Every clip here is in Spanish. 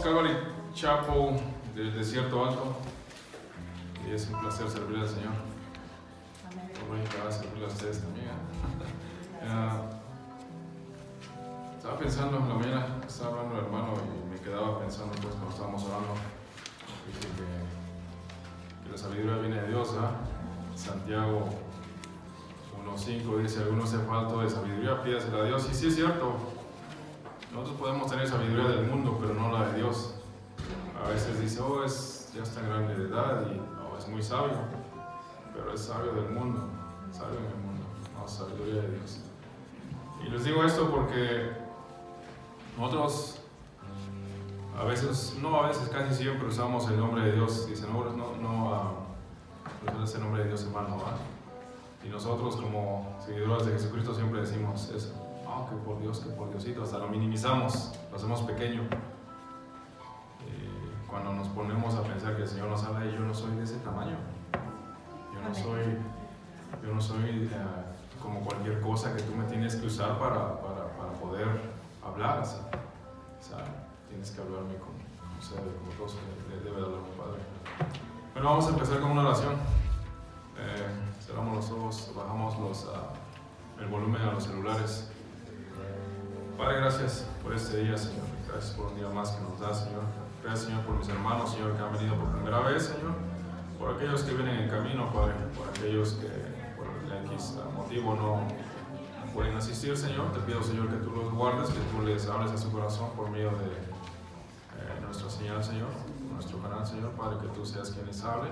Calvary Chapel del Desierto Alto y es un placer servirle al Señor. Por hoy para servirle a ustedes también. Estaba pensando en la mañana, estaba hablando el hermano y me quedaba pensando pues cuando estábamos hablando que la sabiduría viene de Dios. Santiago 1:5 dice: alguno hace falta de sabiduría, pídasela a Dios. Y sí es cierto, nosotros podemos tener sabiduría del mundo, pero no la de Dios. A veces dice, ya está grande de edad y es muy sabio, pero es sabio del mundo, sabio en el mundo, no sabiduría de Dios. Y les digo esto porque nosotros casi siempre usamos el nombre de Dios. Dicen, ese nombre de Dios en vano, ¿verdad? Y nosotros como seguidores de Jesucristo siempre decimos eso. Que por Dios, que por Diosito, hasta lo minimizamos, lo hacemos pequeño. Cuando nos ponemos a pensar que el Señor nos habla y yo no soy de ese tamaño. Yo no soy como cualquier cosa que tú me tienes que usar para poder hablar así. O sea, tienes que hablarme como todos debe hablar mi Padre. Bueno, vamos a empezar con una oración. Cerramos los ojos, bajamos el volumen a los celulares. Padre, gracias por este día, Señor. Gracias por un día más que nos das, Señor. Gracias, Señor, por mis hermanos, Señor, que han venido por primera vez, Señor. Por aquellos que vienen en camino, Padre. Por aquellos que por el X motivo no pueden asistir, Señor. Te pido, Señor, que tú los guardes, que tú les hables a su corazón por medio de nuestra señal, Señor. Nuestro canal, Señor. Padre, que tú seas quien les hable.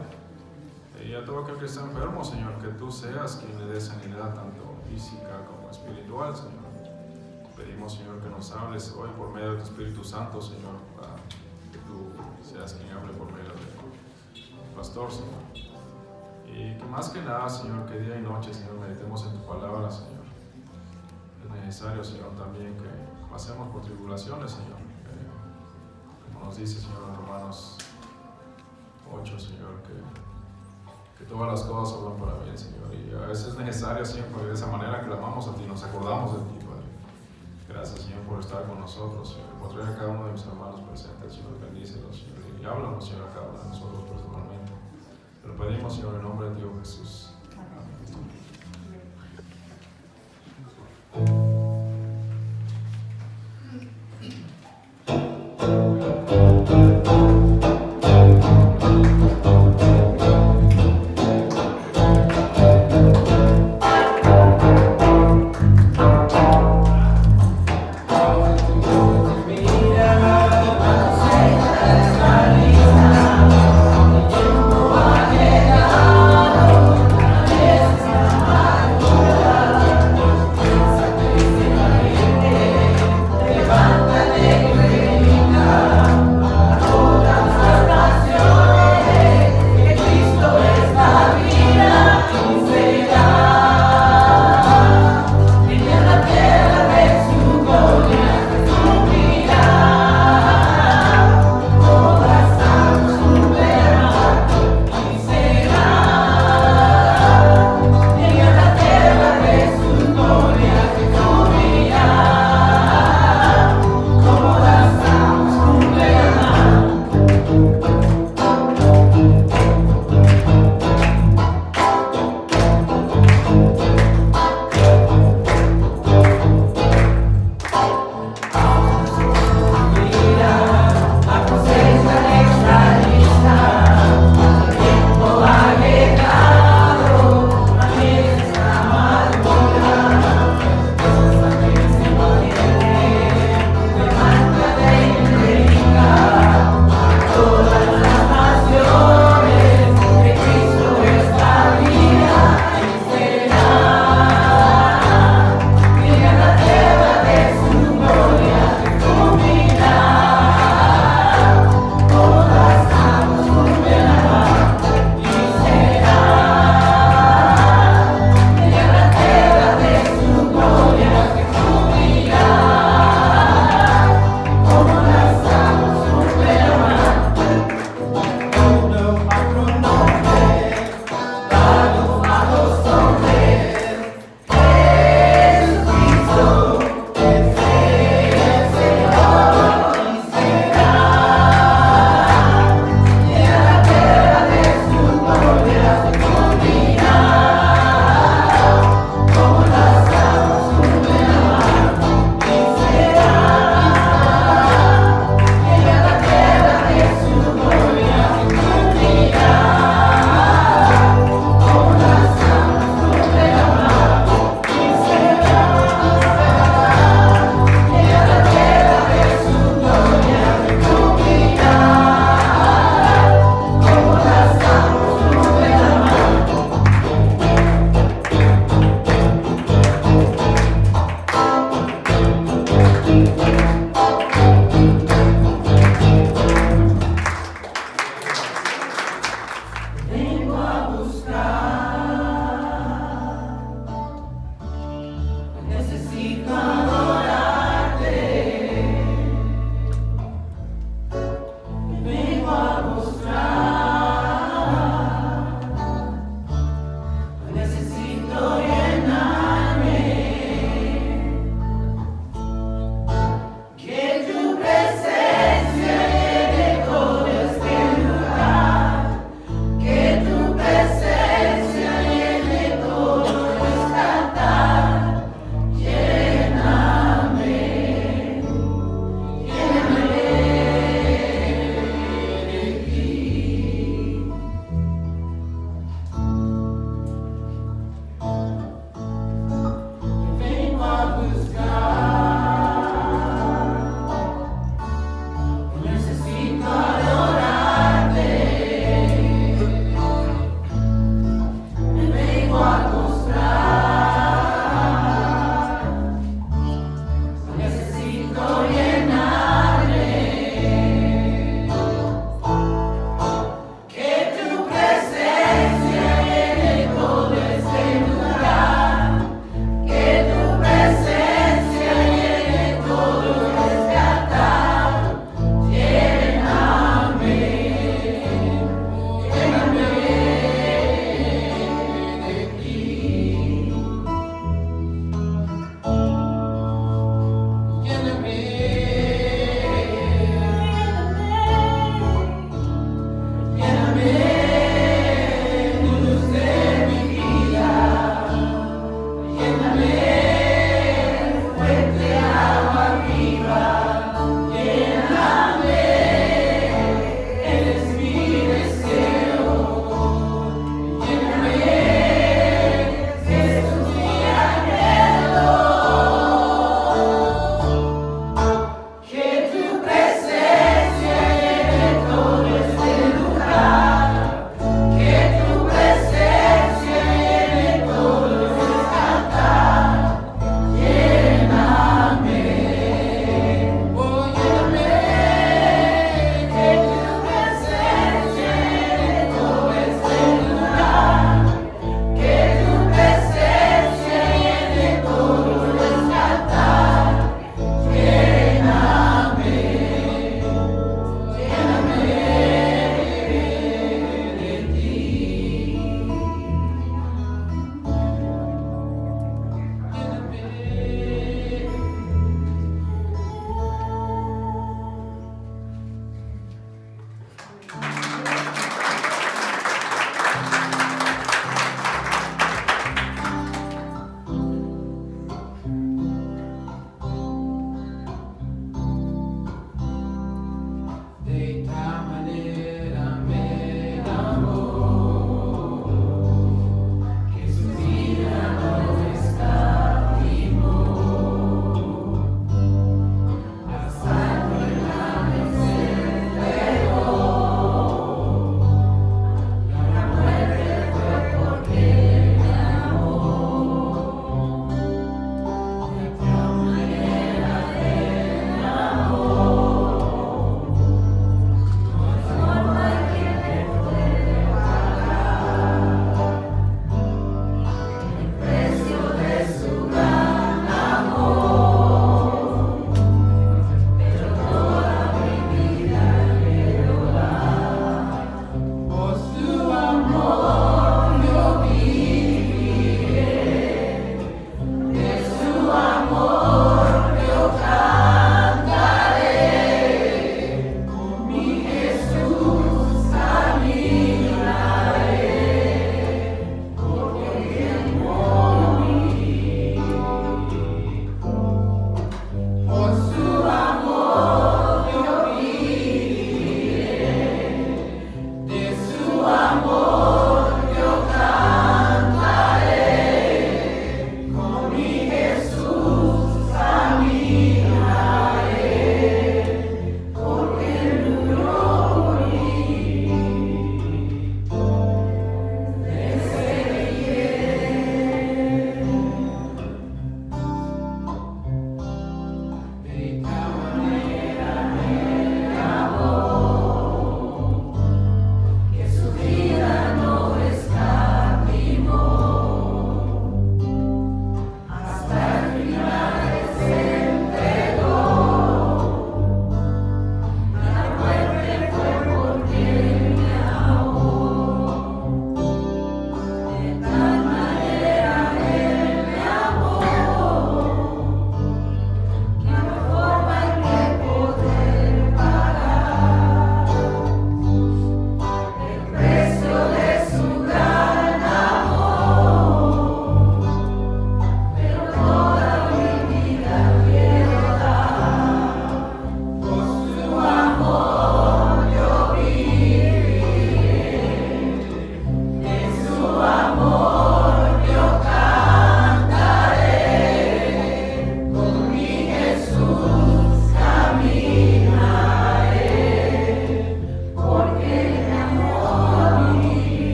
Y a todo aquel que está enfermo, Señor, que tú seas quien le dé sanidad, tanto física como espiritual, Señor. Pedimos, Señor, que nos hables hoy por medio de tu Espíritu Santo, Señor, para que tú seas quien hable por medio del pastor, Señor. Y que más que nada, Señor, que día y noche, Señor, meditemos en tu palabra, Señor. Es necesario, Señor, también que pasemos por tribulaciones, Señor. Como nos dice, Señor, en Romanos 8, Señor, que todas las cosas obran para bien, Señor. Y a veces es necesario, Señor, porque de esa manera clamamos a ti, nos acordamos de ti, Padre. Gracias, Señor, por estar con nosotros, Señor, por traer a cada uno de mis hermanos presentes, Señor, bendícelos, Señor, y háblanos, Señor, a cada uno de nosotros personalmente. Te lo pedimos, Señor, en nombre de Dios Jesús. Amén.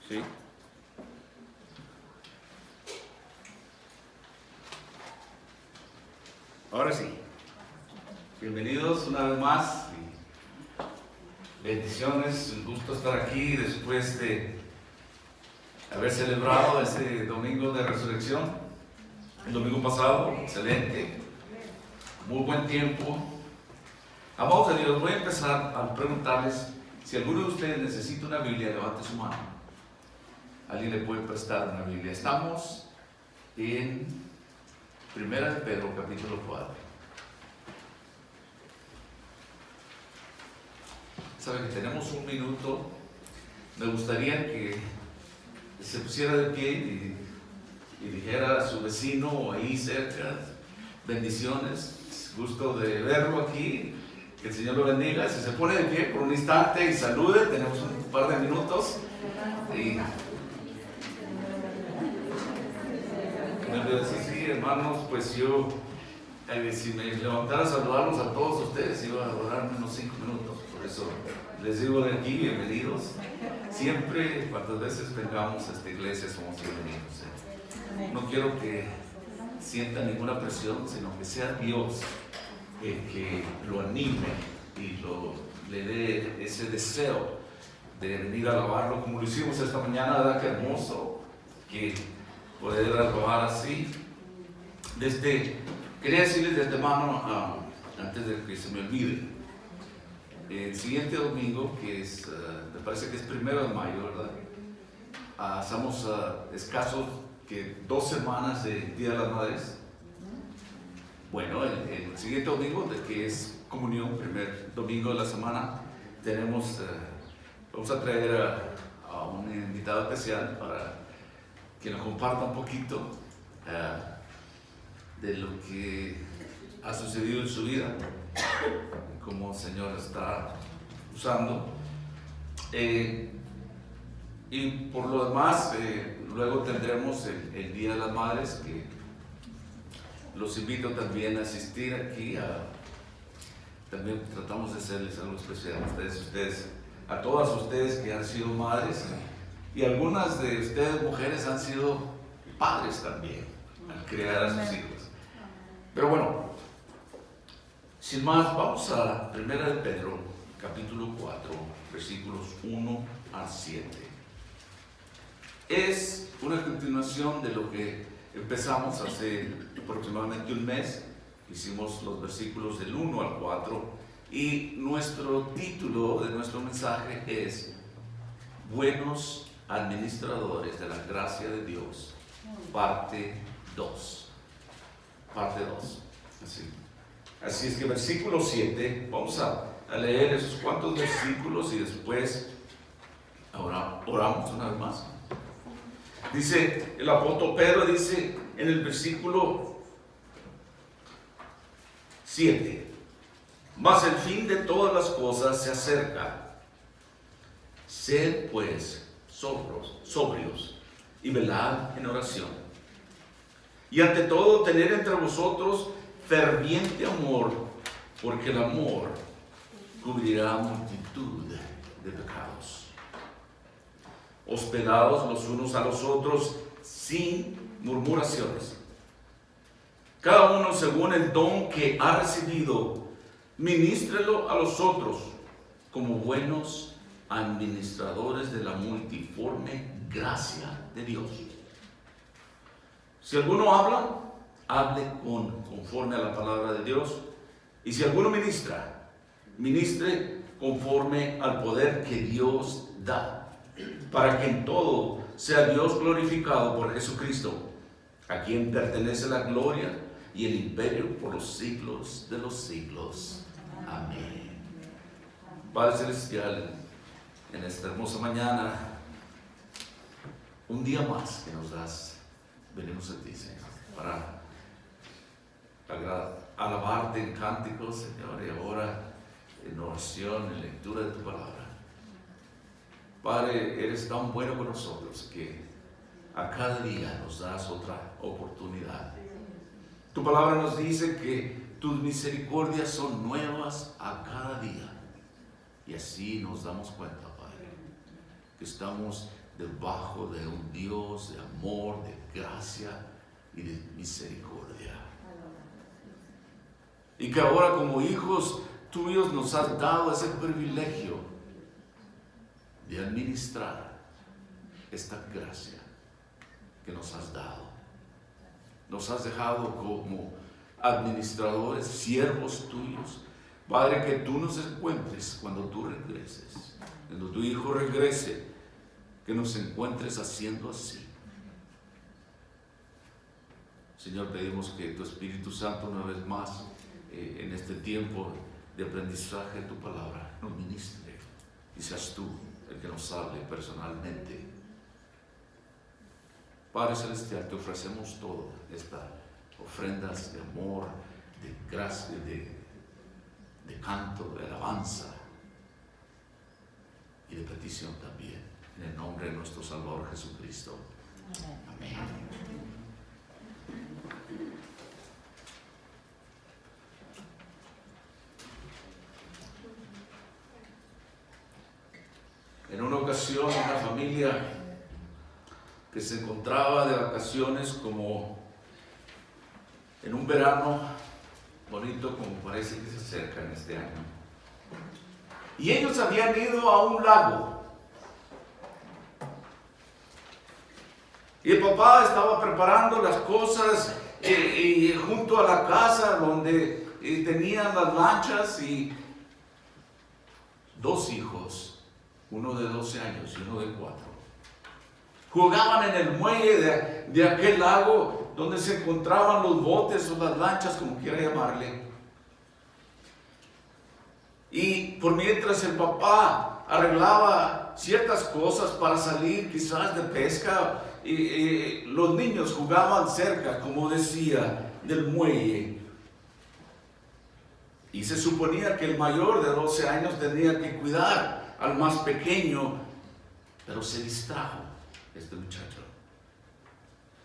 ¿Sí? Ahora sí. Bienvenidos una vez más. Bendiciones, un gusto estar aquí después de haber celebrado ese domingo de resurrección. El domingo pasado, excelente. Muy buen tiempo. Amados de Dios, voy a empezar a preguntarles si alguno de ustedes necesita una Biblia, levante su mano. Alguien le puede prestar una Biblia. Estamos en 1 de Pedro, capítulo 4. Saben que tenemos un minuto. Me gustaría que se pusiera de pie y dijera a su vecino ahí cerca, bendiciones, gusto de verlo aquí, que el Señor lo bendiga. Si se pone de pie por un instante y salude, tenemos un par de minutos. Y sí, hermanos, pues yo, si me levantara a saludarlos a todos ustedes, iba a durar unos 5 minutos. Por eso les digo de aquí, bienvenidos. Siempre, cuantas veces vengamos a esta iglesia, somos bienvenidos. No quiero que sienta ninguna presión, sino que sea Dios el que lo anime y le dé ese deseo de venir a alabarlo, como lo hicimos esta mañana, ¿verdad? Qué hermoso que poder alabar así. Quería decirles de antemano, antes de que se me olvide, el siguiente domingo, que es, me parece que es 1 de mayo, ¿verdad? Estamos escasos que 2 semanas del Día de las Madres. Bueno, el siguiente domingo, que es comunión, primer domingo de la semana, vamos a traer a un invitado especial para que nos comparta un poquito de lo que ha sucedido en su vida, cómo el Señor está usando. Y por lo demás, luego tendremos el Día de las Madres, que los invito también a asistir aquí. También tratamos de hacerles algo especial a todas ustedes que han sido madres, y algunas de ustedes mujeres han sido padres también al criar a sus hijos. Pero bueno, sin más, vamos a 1 de Pedro, capítulo 4, versículos 1 al 7. Es una continuación de lo que empezamos hace aproximadamente un mes. Hicimos los versículos del 1 al 4 y nuestro título de nuestro mensaje es Buenos Administradores de la Gracia de Dios, parte 2. Parte 2. Así es que versículo 7, vamos a leer esos cuantos versículos y después oramos una vez más. Dice, el apóstol Pedro dice en el versículo 7, mas el fin de todas las cosas se acerca. Sed pues sobrios y velad en oración. Y ante todo tener entre vosotros ferviente amor, porque el amor cubrirá multitud de pecados. Hospedados los unos a los otros sin murmuraciones. Cada uno según el don que ha recibido, ministrelo a los otros como buenos administradores de la multiforme gracia de Dios. Si alguno habla, hable conforme a la palabra de Dios. Y si alguno ministre conforme al poder que Dios da, para que en todo sea Dios glorificado por Jesucristo, a quien pertenece la gloria y el imperio por los siglos de los siglos. Amén. Padre Celestial, en esta hermosa mañana, un día más que nos das, venimos a ti, Señor, para alabarte en cánticos, Señor, y ahora en oración, en lectura de tu palabra. Padre, eres tan bueno con nosotros que a cada día nos das otra oportunidad. Tu palabra nos dice que tus misericordias son nuevas a cada día. Y así nos damos cuenta, Padre, que estamos debajo de un Dios de amor, de gracia y de misericordia. Y que ahora como hijos tuyos nos has dado ese privilegio de administrar esta gracia que nos has dado. Nos has dejado como administradores, siervos tuyos. Padre, que tú nos encuentres cuando tú regreses, cuando tu Hijo regrese, que nos encuentres haciendo así. Señor, pedimos que tu Espíritu Santo una vez más en este tiempo de aprendizaje de tu palabra nos ministre y seas tú el que nos hable personalmente. Padre Celestial, te ofrecemos todo, estas ofrendas de amor, de gracia, de canto, de alabanza y de petición también, en el nombre de nuestro Salvador Jesucristo. Amén. En una ocasión, una familia que se encontraba de vacaciones como en un verano bonito como parece que se acerca en este año. Y ellos habían ido a un lago. Y el papá estaba preparando las cosas junto a la casa donde tenían las lanchas y dos hijos, uno de 12 años y uno de 4, jugaban en el muelle de aquel lago donde se encontraban los botes o las lanchas, como quiera llamarle. Y por mientras el papá arreglaba ciertas cosas para salir quizás de pesca, los niños jugaban cerca, como decía, del muelle. Y se suponía que el mayor de 12 años tenía que cuidar al más pequeño, pero se distrajo este muchacho.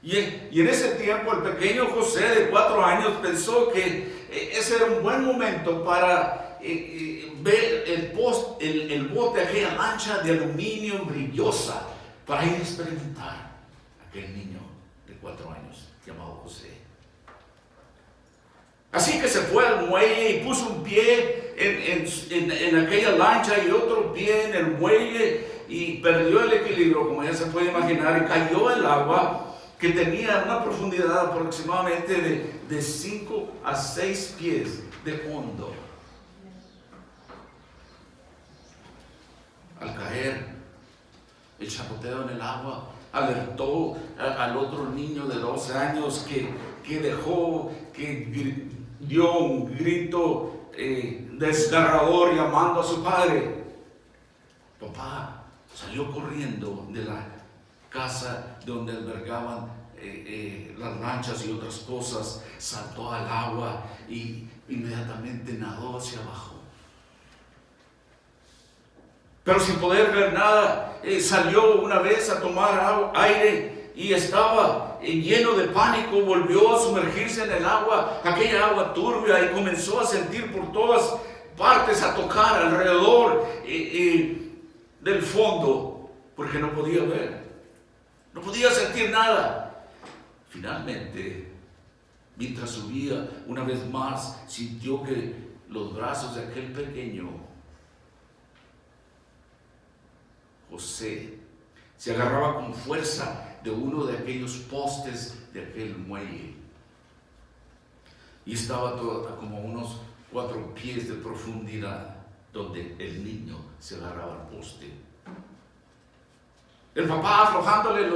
Y en ese tiempo el pequeño José de 4 años pensó que ese era un buen momento para ver el bote, aquella lancha de aluminio brillosa, para ir a experimentar a aquel niño de 4 años llamado José. Así que se fue al muelle y puso un pie en aquella lancha y otro pie en el muelle y perdió el equilibrio, como ya se puede imaginar, y cayó el agua que tenía una profundidad aproximadamente de 5 a 6 pies de hondo. Al caer, el chapoteo en el agua alertó al otro niño de 12 años que dio un grito desgarrador llamando a su padre. Papá salió corriendo de la casa donde albergaban las lanchas y otras cosas, saltó al agua y inmediatamente nadó hacia abajo. Pero sin poder ver nada, salió una vez a tomar aire y estaba lleno de pánico, volvió a sumergirse en el agua, aquella agua turbia, y comenzó a sentir por todas partes, a tocar alrededor del fondo, porque no podía ver, no podía sentir nada. Finalmente, mientras subía una vez más, sintió que los brazos de aquel pequeño José se agarraba con fuerza de uno de aquellos postes de aquel muelle y estaba como unos 4 pies de profundidad donde el niño se agarraba al poste. El papá aflojándole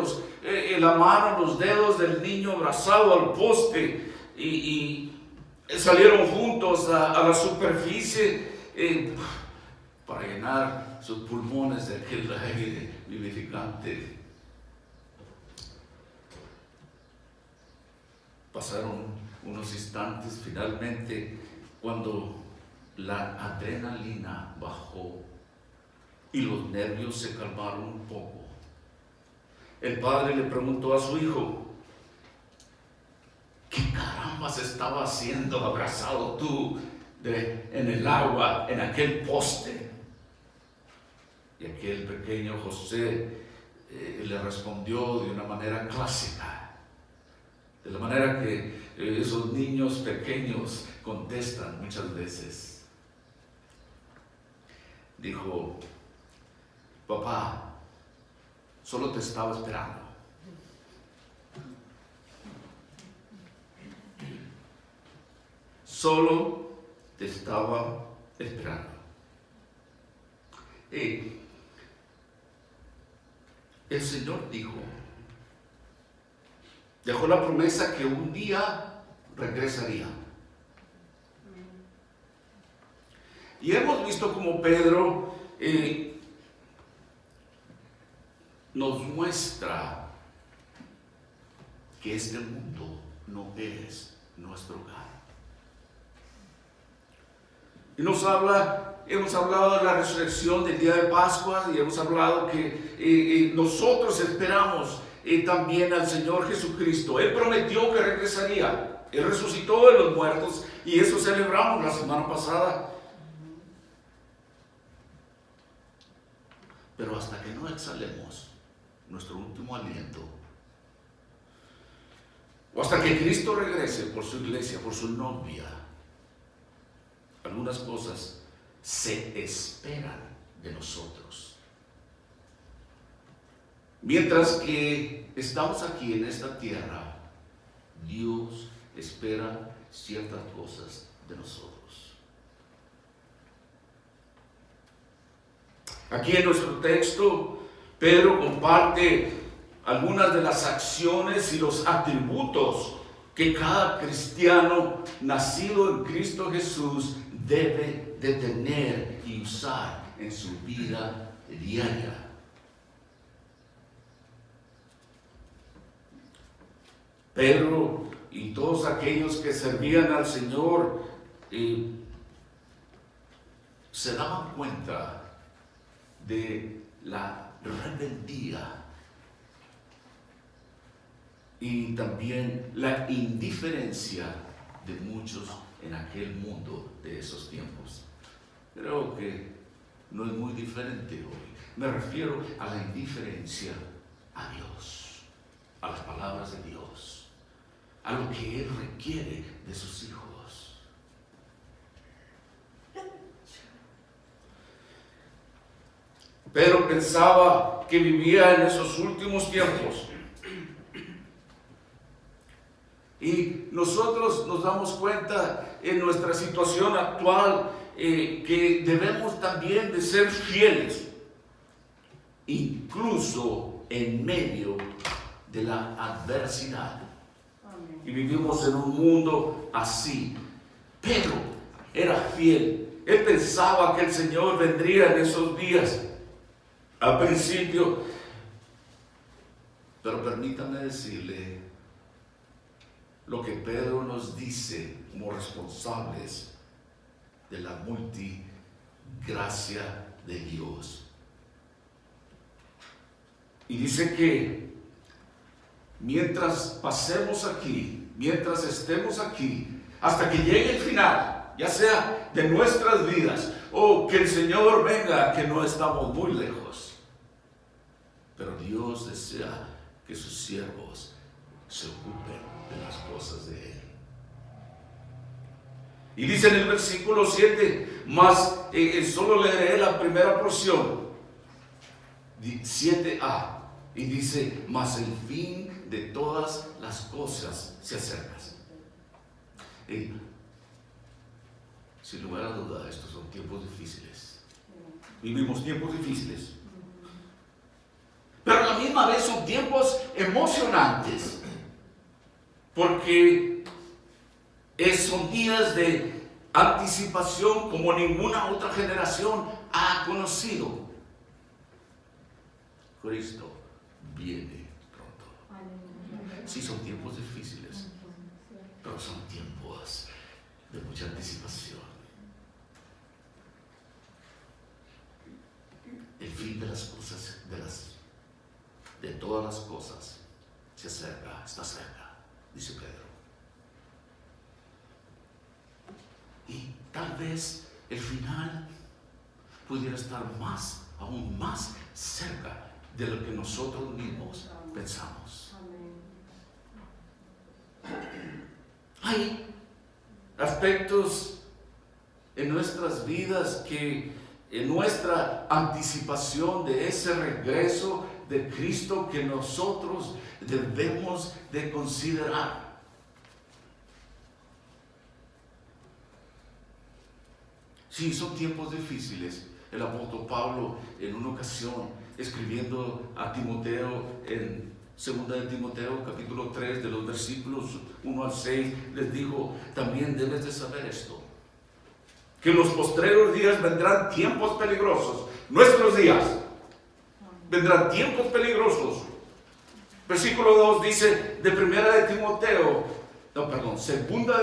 la mano, los dedos del niño abrazado al poste y salieron juntos a la superficie para llenar sus pulmones de aquel aire vivificante. Pasaron unos instantes finalmente cuando la adrenalina bajó y los nervios se calmaron un poco. El padre le preguntó a su hijo: ¿qué carambas estaba haciendo abrazado tú en el agua, en aquel poste? Y aquel pequeño José le respondió de una manera clásica, de la manera que esos niños pequeños contestan muchas veces. Dijo: papá, solo te estaba esperando. Solo te estaba esperando. El Señor dejó la promesa que un día regresaría. Y hemos visto como Pedro nos muestra que este mundo no es nuestro hogar. Y hemos hablado de la resurrección del día de Pascua, y hemos hablado que nosotros esperamos también al Señor Jesucristo. Él prometió que regresaría. Él resucitó de los muertos, y eso celebramos la semana pasada. Pero hasta que no exhalemos nuestro último aliento, o hasta que Cristo regrese por su iglesia, por su novia, algunas cosas se esperan de nosotros. Mientras que estamos aquí en esta tierra, Dios espera ciertas cosas de nosotros. Aquí en nuestro texto, Pedro comparte algunas de las acciones y los atributos que cada cristiano nacido en Cristo Jesús debe de tener y usar en su vida diaria. Pedro y todos aquellos que servían al Señor se daban cuenta de la rebeldía y también la indiferencia de muchos en aquel mundo de esos tiempos. Creo que no es muy diferente hoy. Me refiero a la indiferencia a Dios, a las palabras de Dios, a lo que Él requiere de sus hijos. Pedro pensaba que vivía en esos últimos tiempos. Y nosotros nos damos cuenta en nuestra situación actual que debemos también de ser fieles, incluso en medio de la adversidad. Y vivimos en un mundo así. Pedro era fiel. Él pensaba que el Señor vendría en esos días. Al principio, pero permítame decirle lo que Pedro nos dice como responsables de la multigracia de Dios. Y dice que mientras pasemos aquí, mientras estemos aquí, hasta que llegue el final, ya sea de nuestras vidas o que el Señor venga, que no estamos muy lejos. Pero Dios desea que sus siervos se ocupen de las cosas de Él. Y dice en el versículo 7, más solo leeré la primera porción, 7a, y dice: mas el fin de todas las cosas se acerca. Sin lugar a duda, estos son tiempos difíciles. Vivimos tiempos difíciles. Pero a la misma vez son tiempos emocionantes, porque son días de anticipación como ninguna otra generación ha conocido. Cristo viene pronto. Sí, son tiempos difíciles, pero son tiempos de mucha anticipación. El fin de las cosas, de todas las cosas, se acerca, está cerca, dice Pedro. Y tal vez el final pudiera estar aún más cerca de lo que nosotros mismos pensamos. Hay aspectos en nuestras vidas que en nuestra anticipación de ese regreso de Cristo que nosotros debemos de considerar. Sí, son tiempos difíciles. El apóstol Pablo en una ocasión escribiendo a Timoteo en 2 de Timoteo capítulo 3 de los versículos 1 al 6 les dijo: también debes de saber esto, que en los postreros días vendrán tiempos peligrosos. Nuestros días vendrán tiempos peligrosos. Versículo 2 dice de 2 de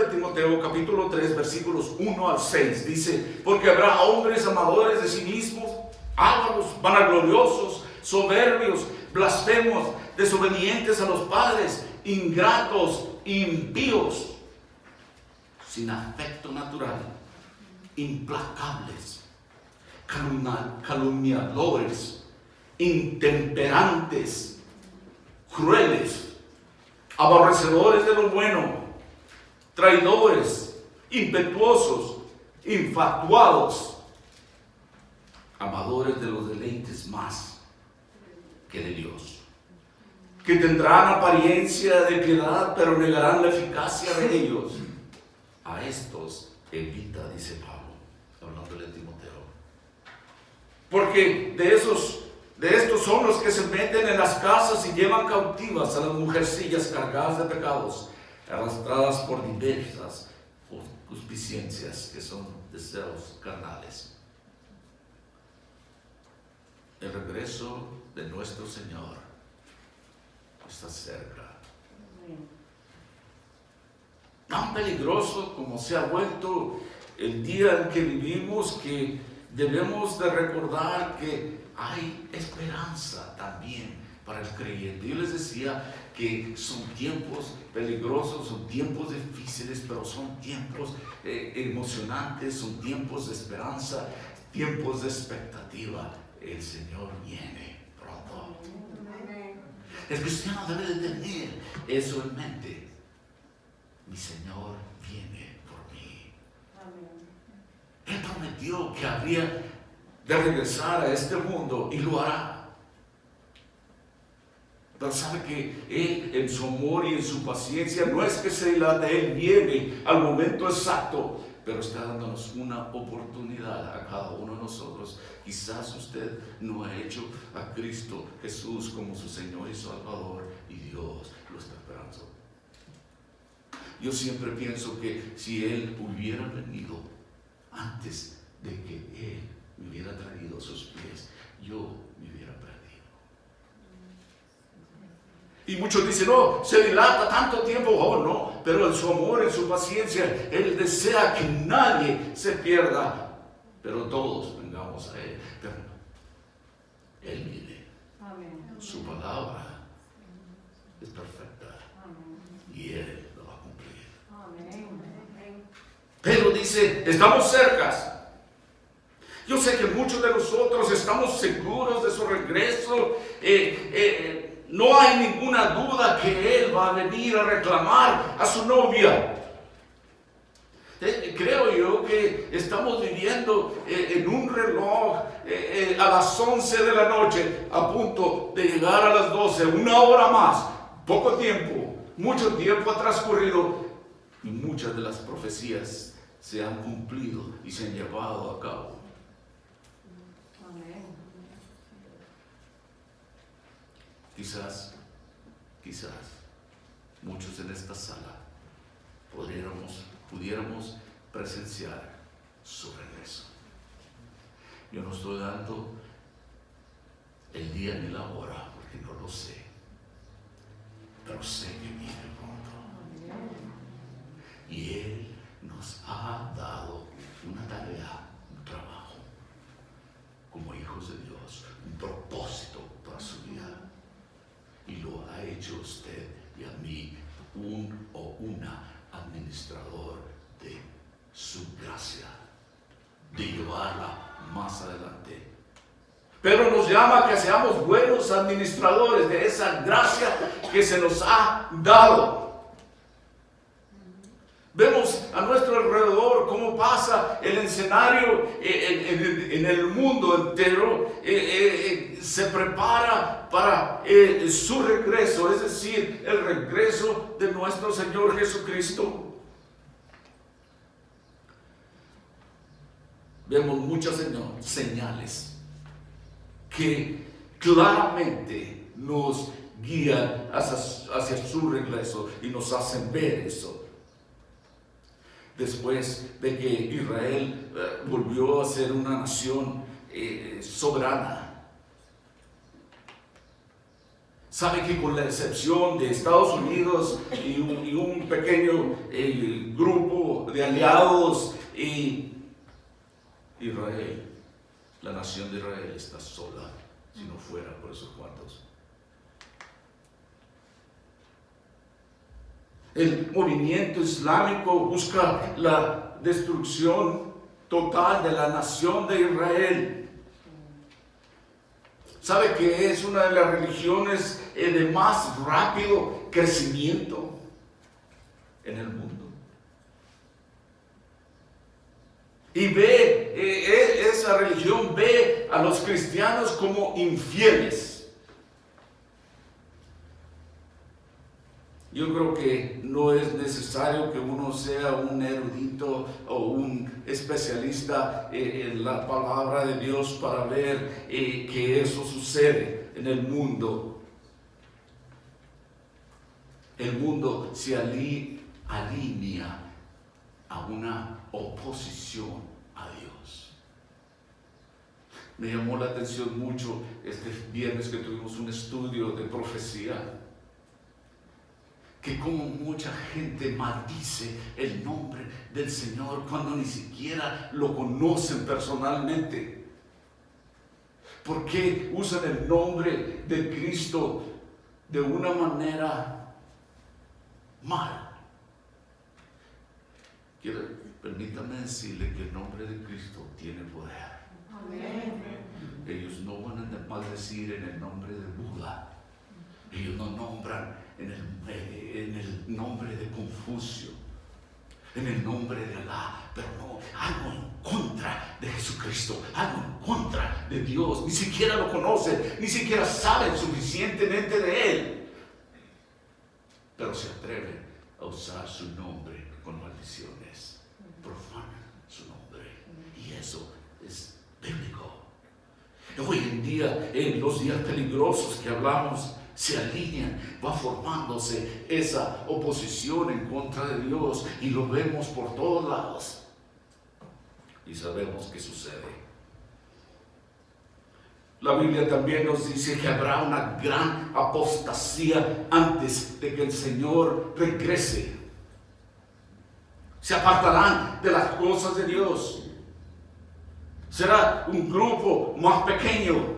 Timoteo capítulo 3 versículos 1 al 6 dice: porque habrá hombres amadores de sí mismos, ávaros, vanagloriosos, soberbios, blasfemos, desobedientes a los padres, ingratos, impíos, sin afecto natural, implacables, calumniadores, intemperantes, crueles, aborrecedores de lo bueno, traidores, impetuosos, infatuados, amadores de los deleites más que de Dios, que tendrán apariencia de piedad, pero negarán la eficacia de ellos. A estos evita, dice Pablo, hablándole a Timoteo, porque de estos son los que se meten en las casas y llevan cautivas a las mujercillas cargadas de pecados, arrastradas por diversas concupiscencias que son deseos carnales. El regreso de nuestro Señor está cerca. Tan peligroso como se ha vuelto el día en que vivimos, que debemos de recordar que hay esperanza también para el creyente. Yo les decía que son tiempos peligrosos, son tiempos difíciles, pero son tiempos emocionantes, son tiempos de esperanza, tiempos de expectativa. El Señor viene pronto. El cristiano debe de tener eso en mente. Mi Señor viene por mí. Él prometió que habría de regresar a este mundo y lo hará. Pero sabe que Él, en su amor y en su paciencia, no es que se dilate, Él viene al momento exacto, pero está dándonos una oportunidad a cada uno de nosotros. Quizás usted no ha hecho a Cristo Jesús como su Señor y Salvador, y Dios lo está esperando. Yo siempre pienso que si Él hubiera venido antes de que Él me hubiera traído a sus pies, yo me hubiera perdido. Y muchos dicen: no, se dilata tanto tiempo. Oh, no, pero en su amor, en su paciencia, Él desea que nadie se pierda, pero todos vengamos a Él. Pero Él viene. Amén. Su palabra es perfecta. Amén. Y Él lo va a cumplir. Amén. Pero dice: estamos cercas. Yo sé que muchos de nosotros estamos seguros de su regreso. No hay ninguna duda que Él va a venir a reclamar a su novia. Creo yo que estamos viviendo en un reloj a las 11 de la noche, a punto de llegar a las 12, una hora más. Poco tiempo, mucho tiempo ha transcurrido y muchas de las profecías se han cumplido y se han llevado a cabo. Quizás muchos en esta sala pudiéramos presenciar su regreso. Yo no estoy dando el día ni la hora porque no lo sé, pero sé que viene pronto. Y Él nos ha dado una tarea, un trabajo, como hijos de Dios, un propósito para su vida. Y lo ha hecho usted y a mí un o una administrador de su gracia, de llevarla más adelante. Pero nos nos llama a que seamos buenos administradores de esa gracia que se nos ha dado. Vemos a nuestro alrededor cómo pasa el escenario en el mundo entero. Se prepara para su regreso, es decir, el regreso de nuestro Señor Jesucristo. Vemos muchas señales que claramente nos guían hacia su regreso y nos hacen ver eso. Después de que Israel volvió a ser una nación soberana. Sabe que con la excepción de Estados Unidos y un pequeño grupo de aliados, Israel, la nación de Israel está sola, si no fuera por esos cuantos. El movimiento islámico busca la destrucción total de la nación de Israel. ¿Sabe que es una de las religiones de más rápido crecimiento en el mundo? Y esa religión ve a los cristianos como infieles. Yo creo que no es necesario que uno sea un erudito o un especialista en la palabra de Dios para ver que eso sucede en el mundo. El mundo se alinea a una oposición a Dios. Me llamó la atención mucho este viernes que tuvimos un estudio de profecía, que como mucha gente maldice el nombre del Señor cuando ni siquiera lo conocen personalmente. ¿Por qué usan el nombre de Cristo de una manera mal? Permítame decirle que el nombre de Cristo tiene poder. Amén. Ellos no van a maldecir en el nombre de Buda. Ellos no nombran en el nombre de Confucio, en el nombre de Alá, pero no, algo en contra de Jesucristo, algo en contra de Dios. Ni siquiera lo conocen, ni siquiera saben suficientemente de Él, pero se atreven a usar su nombre con maldiciones, profanan su nombre, y eso es bíblico. Hoy en día, en los días peligrosos que hablamos, se alinean, va formándose esa oposición en contra de Dios y lo vemos por todos lados y sabemos qué sucede. La Biblia también nos dice que habrá una gran apostasía antes de que el Señor regrese. Se apartarán de las cosas de Dios. Será un grupo más pequeño.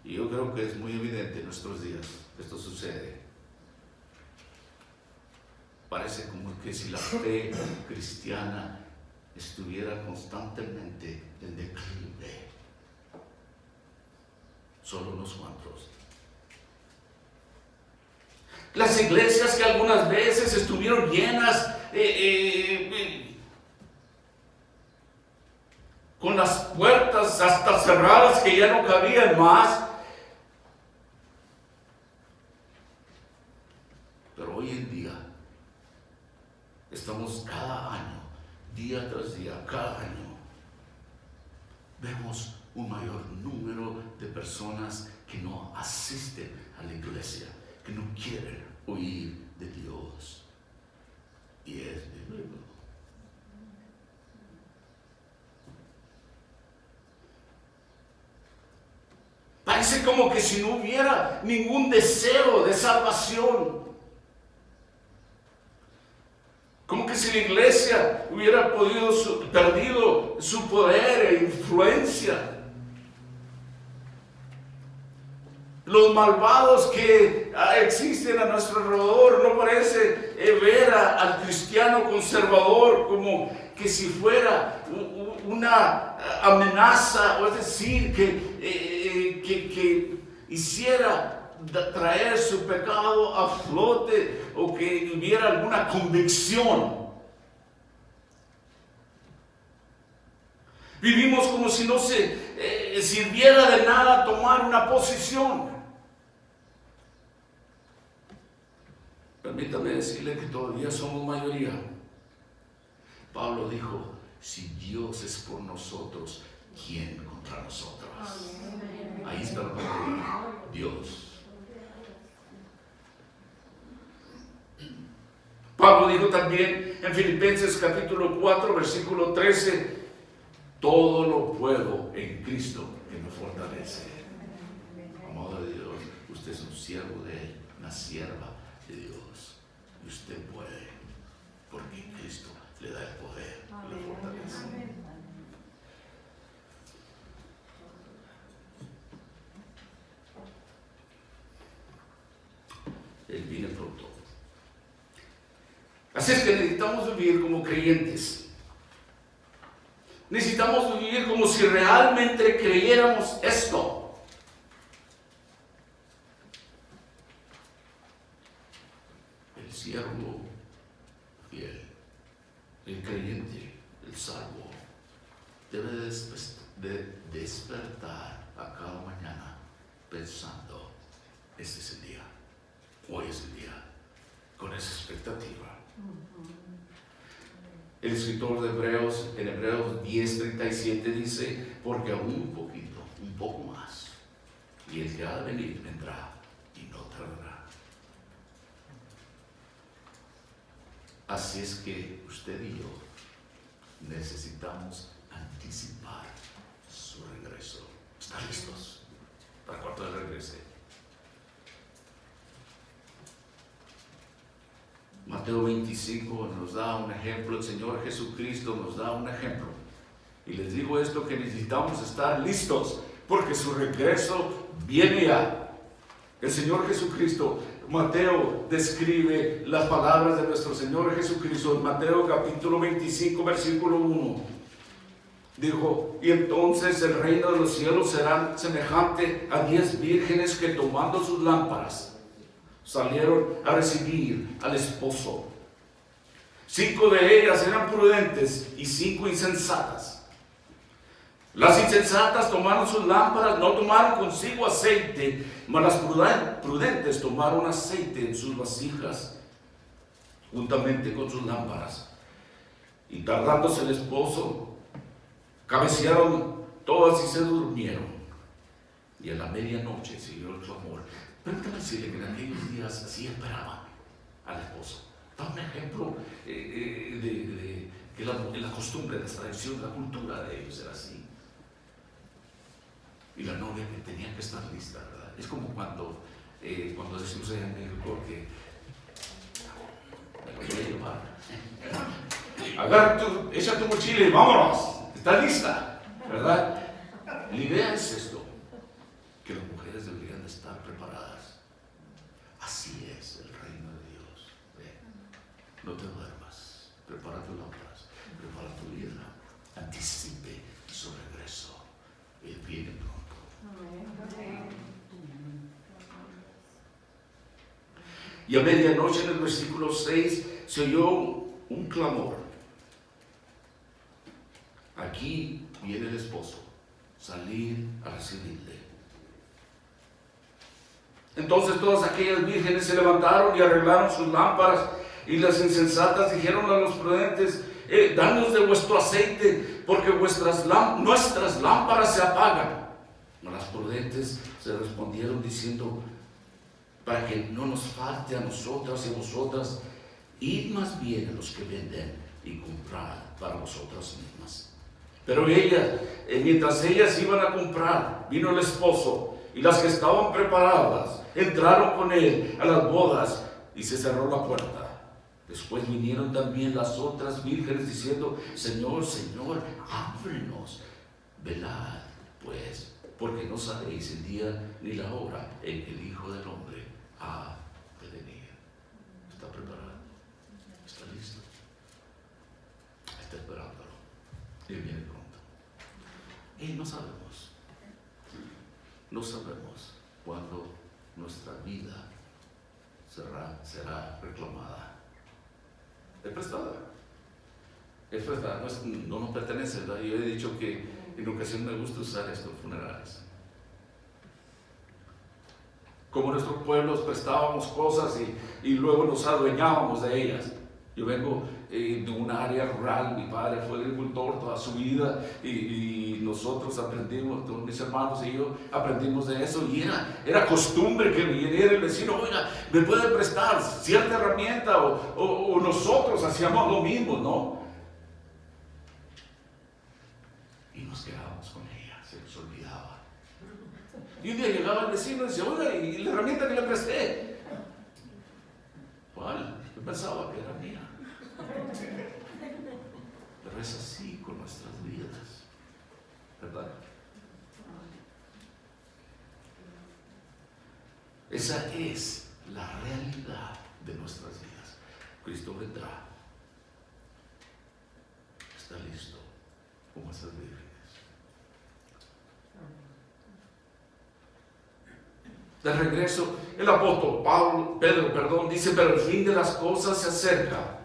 Y yo creo que es muy evidente en nuestros días que esto sucede. Parece como que si la fe cristiana estuviera constantemente en declive. Solo unos cuantos. Las iglesias que algunas veces estuvieron llenas con las puertas hasta cerradas que ya no cabían más. Pero hoy en día estamos cada año, día tras día, cada año, vemos un mayor número de personas que no asisten a la iglesia, que no quieren oír de Dios. Y es bíblico. Parece como que si no hubiera ningún deseo de salvación. Como que si la iglesia hubiera perdido su poder e influencia. Los malvados que existen a nuestro alrededor no parece ver al cristiano conservador como que si fuera una amenaza, o es decir, que hiciera traer su pecado a flote, o que hubiera alguna convicción. Vivimos como si no se sirviera de nada tomar una posición. Permítame decirle que todavía somos mayoría. Pablo dijo, si Dios es por nosotros, ¿quién contra nosotros? Ahí está la palabra, Dios. Pablo dijo también en Filipenses capítulo 4, versículo 13, todo lo puedo en Cristo que me fortalece. Amado de Dios, usted es un siervo de Él, una sierva de Dios. Y usted puede, porque Cristo le da el poder y le fortalece. Él viene pronto. Así es que necesitamos vivir como creyentes. Necesitamos vivir como si realmente creyéramos esto. El siervo fiel, el creyente, el salvo, debe de despertar a cada mañana pensando, este es el día, hoy es el día, con esa expectativa. El escritor de Hebreos, en Hebreos 10:37 dice, porque aún un poquito, un poco más, y el que ha de venir vendrá y no tardará. Así es que usted y yo necesitamos anticipar su regreso. ¿Están listos para cuando Él regrese? Mateo 25 nos da un ejemplo, el Señor Jesucristo nos da un ejemplo. Y les digo esto, que necesitamos estar listos, porque su regreso viene ya. El Señor Jesucristo, Mateo describe las palabras de nuestro Señor Jesucristo en Mateo capítulo 25, versículo 1. Dijo, y entonces el reino de los cielos será semejante a 10 vírgenes que tomando sus lámparas salieron a recibir al esposo. 5 de ellas eran prudentes y 5 insensatas. Las insensatas tomaron sus lámparas, no tomaron consigo aceite, mas las prudentes tomaron aceite en sus vasijas, juntamente con sus lámparas. Y tardándose el esposo, cabecearon todas y se durmieron. Y a la medianoche siguió el clamor. Permítame decirle que en aquellos días así esperaban al esposo. Da un ejemplo de que la costumbre, la tradición, la cultura de ellos era así. Y la novia que tenía que estar lista, ¿verdad? Es como cuando decimos allá en México que me lo voy a llevar. Echa tu mochila y vámonos. Está lista, ¿verdad? La idea es esto, que las mujeres deberían de estar preparadas. Así es el reino de Dios. Ve, no te duermas, prepara tus lámparas, prepara tu vida, anticipe su regreso. Él viene pronto. Y a medianoche, en el versículo 6, se oyó un clamor. Aquí viene el esposo, salir a recibirle. Entonces todas aquellas vírgenes se levantaron y arreglaron sus lámparas, y las insensatas dijeron a los prudentes, danos de vuestro aceite, porque nuestras lámparas se apagan. Mas las prudentes se respondieron diciendo, para que no nos falte a nosotras y a vosotras, id más bien a los que venden y comprad para vosotras mismas. Pero mientras ellas iban a comprar, vino el esposo, y las que estaban preparadas entraron con él a las bodas, y se cerró la puerta. Después vinieron también las otras vírgenes diciendo, Señor, Señor, ábrenos. Velad, pues, porque no sabéis el día ni la hora en que el Hijo del Hombre ha de venir. ¿Está preparado? ¿Está listo? Está esperando. Él viene pronto. Y no sabemos cuándo nuestra vida será reclamada. Es prestada. No nos pertenece, ¿verdad? Yo he dicho que en ocasión me gusta usar estos funerales. Como nuestros pueblos prestábamos cosas y luego nos adueñábamos de ellas. Yo vengo de un área rural, mi padre fue agricultor toda su vida y nosotros aprendimos, todos mis hermanos y yo aprendimos de eso, y era costumbre que viniera el vecino, oiga, me puede prestar cierta herramienta, o nosotros hacíamos lo mismo, ¿no? Y nos quedábamos con ella, se nos olvidaba. Y un día llegaba el vecino y decía, oiga, ¿y la herramienta que le presté? ¿Cuál? Yo pensaba que era mía. Pero es así con nuestras vidas, ¿verdad? Esa es la realidad de nuestras vidas. Cristo vendrá. Está listo como esas vírgenes. De regreso, el apóstol Pedro, dice, pero el fin de las cosas se acerca.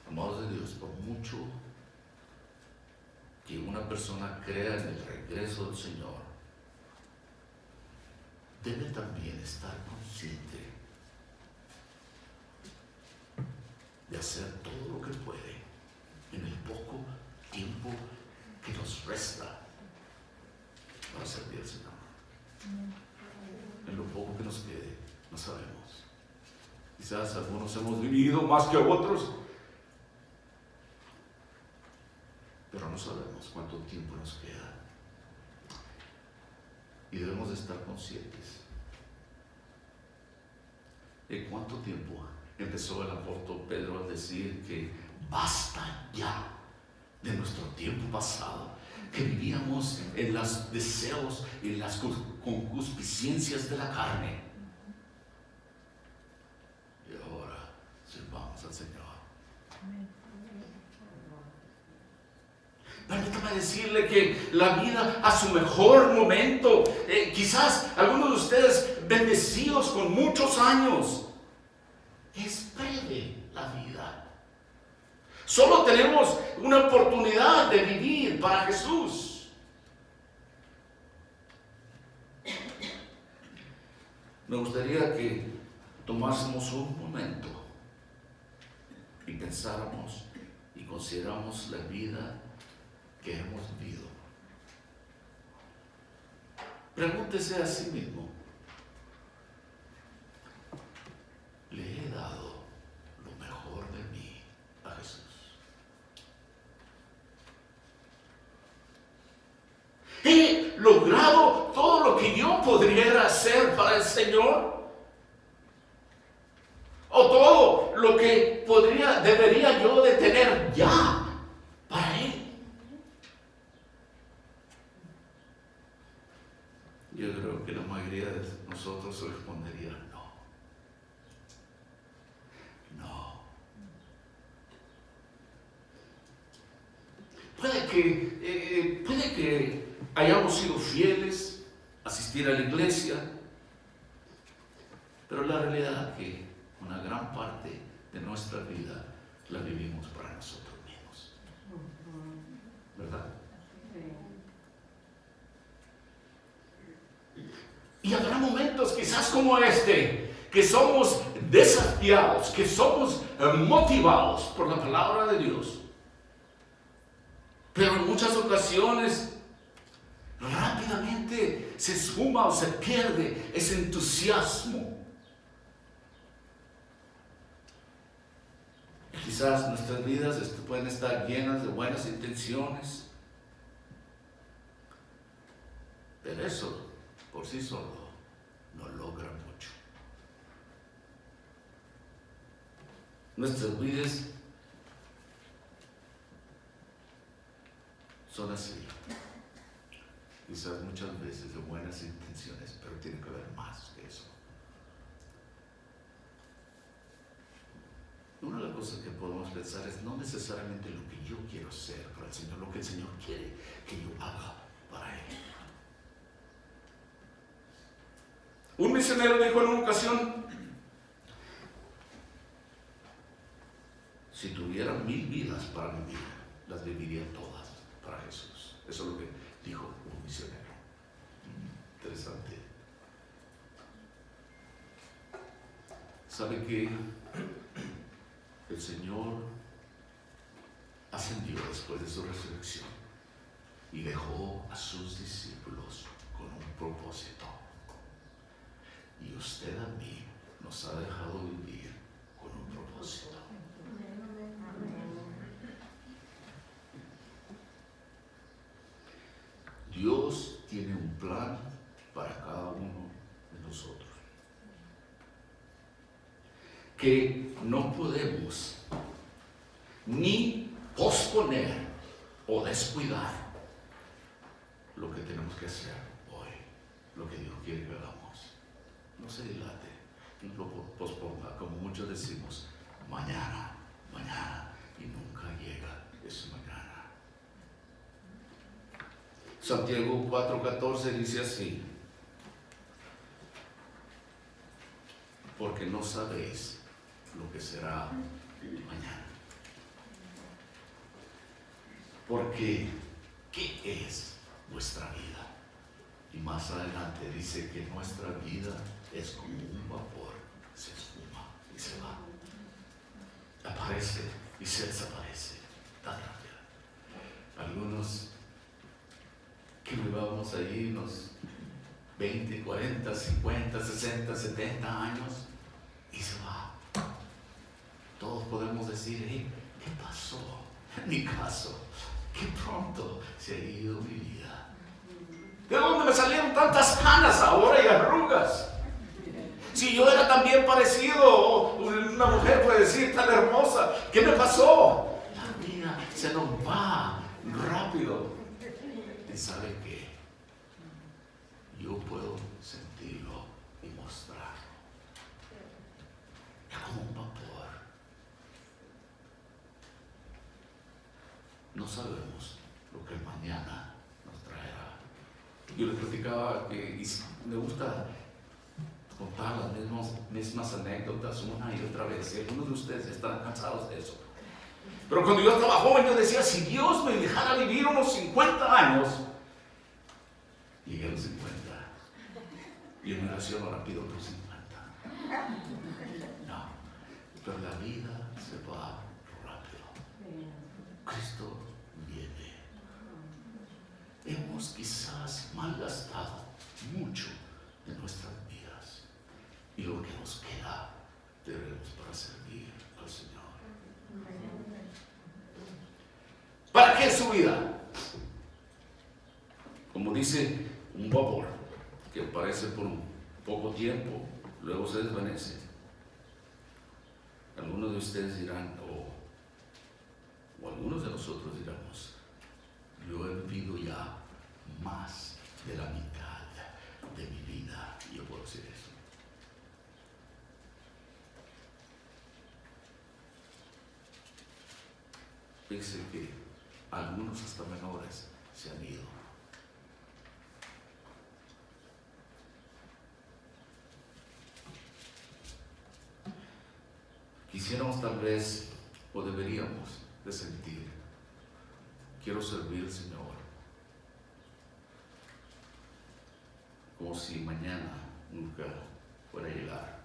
Amados de Dios, por mucho que una persona crea en el regreso del Señor, debe también estar consciente de hacer todo lo que puede en el poco tiempo que nos resta para servir al Señor. En lo poco que nos quede, no sabemos. Quizás algunos hemos vivido más que otros, pero no sabemos cuánto tiempo nos queda. Y debemos de estar conscientes de cuánto tiempo empezó el apóstol Pedro a decir que basta ya de nuestro tiempo pasado, que vivíamos en los deseos y en las concupiscencias de la carne. Y ahora sirvamos al Señor. Permítame decirle que la vida a su mejor momento, quizás algunos de ustedes bendecidos con muchos años, es breve la vida. Solo tenemos una oportunidad de vivir para Jesús. Me gustaría que tomásemos un momento y pensáramos y consideramos la vida que hemos vivido. Pregúntese a sí mismo, ¿le he dado lo mejor de mí a Jesús? ¿He logrado todo lo que yo podría hacer para el Señor? ¿O todo lo que debería yo de tener ya para Él? Yo creo que la mayoría de nosotros respondería no. No. Puede que hayamos sido fieles, asistir a la iglesia, pero la realidad es que una gran parte de nuestra vida la vivimos para nosotros mismos. ¿Verdad? Y habrá momentos quizás como este, que somos desafiados, que somos motivados por la palabra de Dios. Pero en muchas ocasiones rápidamente se esfuma o se pierde ese entusiasmo. Quizás nuestras vidas pueden estar llenas de buenas intenciones, pero eso por sí solo no logra mucho. Nuestras vidas son así, quizás muchas veces de buenas intenciones, pero tiene que haber más que eso. Una de las cosas que podemos pensar es no necesariamente lo que yo quiero hacer para el Señor, lo que el Señor quiere que yo haga para Él. Un misionero dijo en una ocasión: si tuviera 1000 vidas para vivir, las viviría todas para Jesús. Eso es lo que dijo un misionero. Interesante. ¿Sabe que el Señor ascendió después de su resurrección y dejó a sus discípulos con un propósito? Y usted a mí nos ha dejado vivir con un propósito. Dios tiene un plan para cada uno de nosotros que no podemos ni posponer o descuidar lo que tenemos que hacer hoy, lo que Dios quiere que hagamos. No se dilate, no lo posponga, como muchos decimos, mañana, mañana, y nunca llega ese mañana. Santiago 4:14 dice así: porque no sabéis lo que será mañana. Porque, ¿qué es vuestra vida? Y más adelante dice que nuestra vida es como un vapor, se esfuma y se va. Aparece y se desaparece tan rápido. Algunos que vivamos ahí unos 20, 40, 50, 60, 70 años y se va. Todos podemos decir: hey, ¿qué pasó en mi caso? Qué pronto se ha ido mi vida. ¿De dónde me salieron tantas canas ahora y arrugas? Si yo era tan bien parecido, una mujer puede decir tan hermosa, ¿qué me pasó? La vida se nos va rápido. ¿Y sabe qué? Yo puedo sentirlo y mostrarlo. Es como un vapor. No sabemos lo que el mañana nos traerá. Yo les platicaba que me gusta contar las mismas anécdotas una y otra vez. Y algunos de ustedes están cansados de eso. Pero cuando yo estaba joven, yo decía: si Dios me dejara vivir unos 50 años, llegué a los 50. Y en mi oración ahora pido por 50. No, pero la vida se va rápido. Cristo viene. Hemos quizás malgastado mucho de nuestras vidas. Y lo que nos queda, debemos para servir al Señor. ¿Para qué su vida? Como dice, un vapor que aparece por un poco tiempo, luego se desvanece. Algunos de ustedes dirán, o algunos de nosotros diramos: yo he vivido ya más de la mitad de mi vida. Y yo puedo decir eso. Fíjense que algunos hasta menores se han ido. Quisiéramos tal vez, o deberíamos de sentir: quiero servir al Señor, como si mañana nunca fuera a llegar.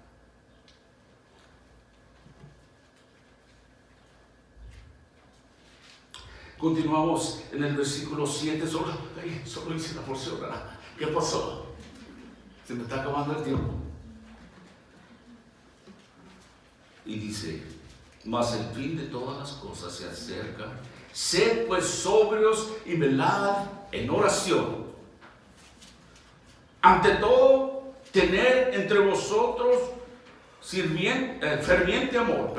Continuamos en el versículo 7, solo hice la porción, ¿verdad? ¿Qué pasó? Se me está acabando el tiempo. Y dice: mas el fin de todas las cosas se acerca. Sed pues sobrios y velad en oración. Ante todo, tener entre vosotros ferviente amor,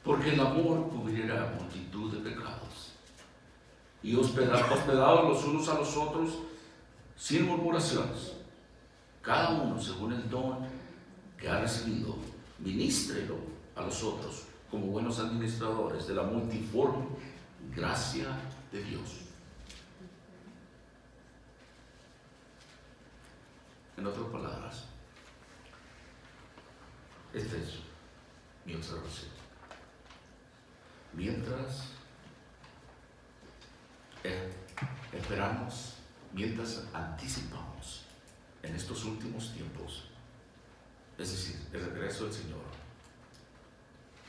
porque el amor cubrirá multitud de pecados. Y hospedados los unos a los otros sin murmuraciones, cada uno según el don que ha recibido, ministrelo a los otros como buenos administradores de la multiforme gracia de Dios. En otras palabras, esta es mi observación. Mientras esperamos, mientras anticipamos en estos últimos tiempos, es decir, el regreso del Señor,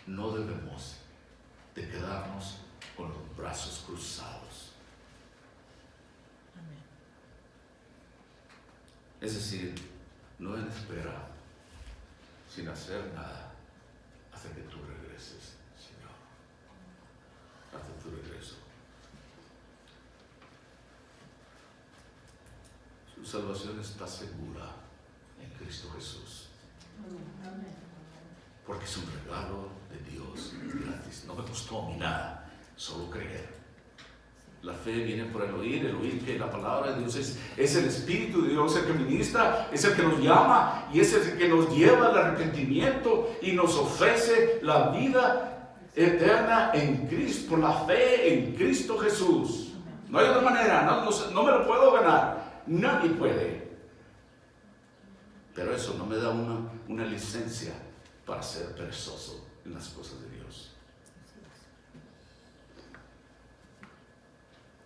no debemos de quedarnos con los brazos cruzados. Amén. Es decir, no en espera, sin hacer nada, hasta que tú regreses, Señor. Hasta tu regreso. Su salvación está segura en Cristo Jesús. Amén. Porque es un regalo de Dios gratis. No me costó a mí nada, solo creer. La fe viene por el oír que la palabra de Dios es el Espíritu de Dios el que ministra, es el que nos llama y es el que nos lleva al arrepentimiento y nos ofrece la vida eterna en Cristo, por la fe en Cristo Jesús. No hay otra manera, no me lo puedo ganar, nadie puede. Pero eso no me da una licencia para ser perezoso en las cosas de Dios.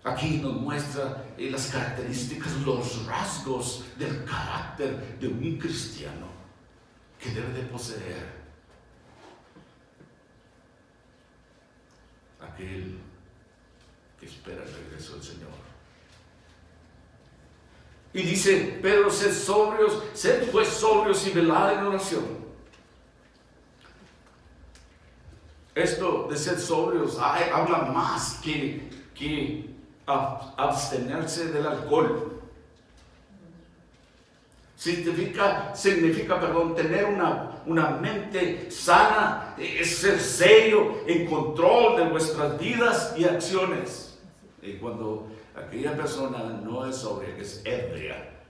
Aquí nos muestra las características, los rasgos del carácter de un cristiano que debe de poseer aquel que espera el regreso del Señor. Y dice Pedro, sed pues sobrios y velad en oración. Esto de ser sobrios habla más que abstenerse del alcohol. Significa tener una mente sana, es ser serio en control de nuestras vidas y acciones. Y cuando aquella persona no es sobria, que es ebria,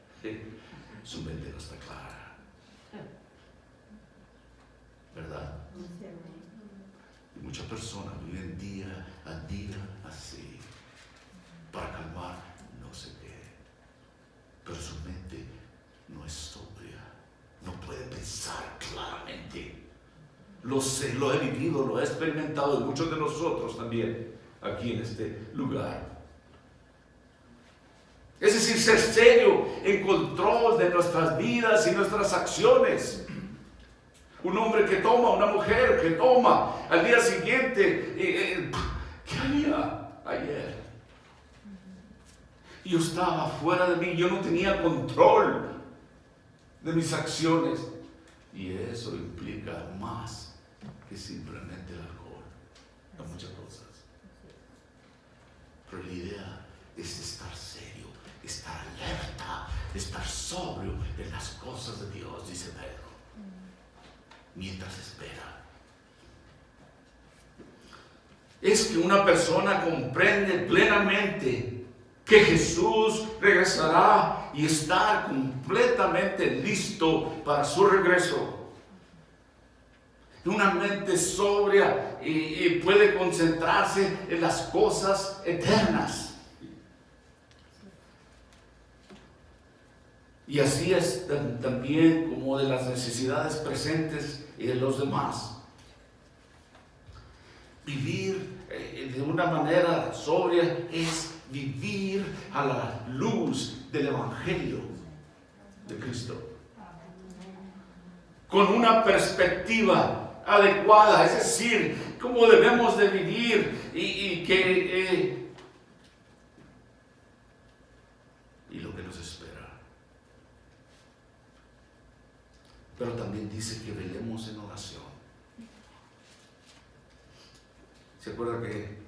su mente no está clara, ¿verdad? Y muchas personas viven día a día así, para calmar no sé qué, pero su mente no es sobria, no puede pensar claramente. Lo sé, lo he vivido, lo he experimentado, y muchos de nosotros también aquí en este lugar. Es decir, ser serio en control de nuestras vidas y nuestras acciones. Un hombre que toma, una mujer que toma, al día siguiente, ¿qué haría ayer? Yo estaba fuera de mí, yo no tenía control de mis acciones. Y eso implica más que simplemente el alcohol, hay muchas cosas. Pero la idea es estar serio, estar alerta, estar sobrio en las cosas de Dios, dice Pedro, mientras espera. Es que una persona comprende plenamente que Jesús regresará y está completamente listo para su regreso. Una mente sobria y puede concentrarse en las cosas eternas. Y así es también como de las necesidades presentes y de los demás. Vivir de una manera sobria es vivir a la luz del Evangelio de Cristo, con una perspectiva adecuada, es decir, cómo debemos de vivir y lo que nos espera. Pero también dice que velemos en oración. ¿Se acuerda que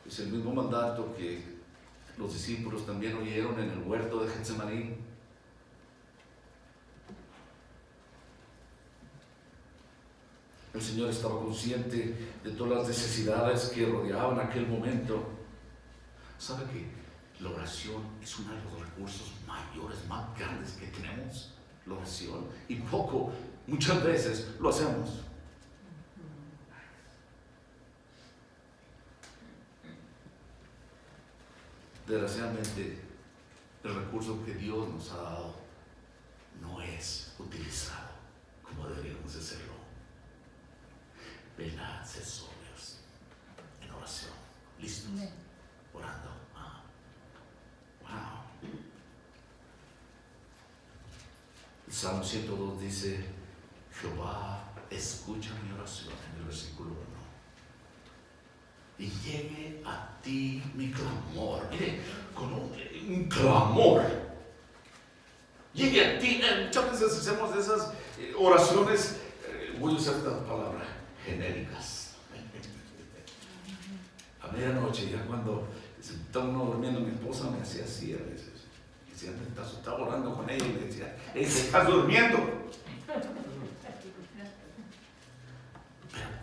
es el mismo mandato que los discípulos también oyeron en el huerto de Getsemaní? El Señor estaba consciente de todas las necesidades que rodeaban aquel momento. ¿Sabe que la oración es uno de los recursos mayores, más grandes que tenemos? La oración. Y muchas veces lo hacemos. desgraciadamente, el recurso que Dios nos ha dado no es utilizado como deberíamos hacerlo. Velad, sed sobrios en oración, listos, orando. Wow. El Salmo 102 dice: Jehová, escucha mi oración, en el versículo 1. Y llegue a ti mi clamor. Mire, con un clamor. Llegue a ti. Muchas veces hacemos esas oraciones, voy a usar esta palabra, genéricas. A medianoche, ya cuando estaba uno durmiendo, mi esposa me hacía así a veces. Decía, estaba orando con ella y me decía: ¿estás durmiendo? Pero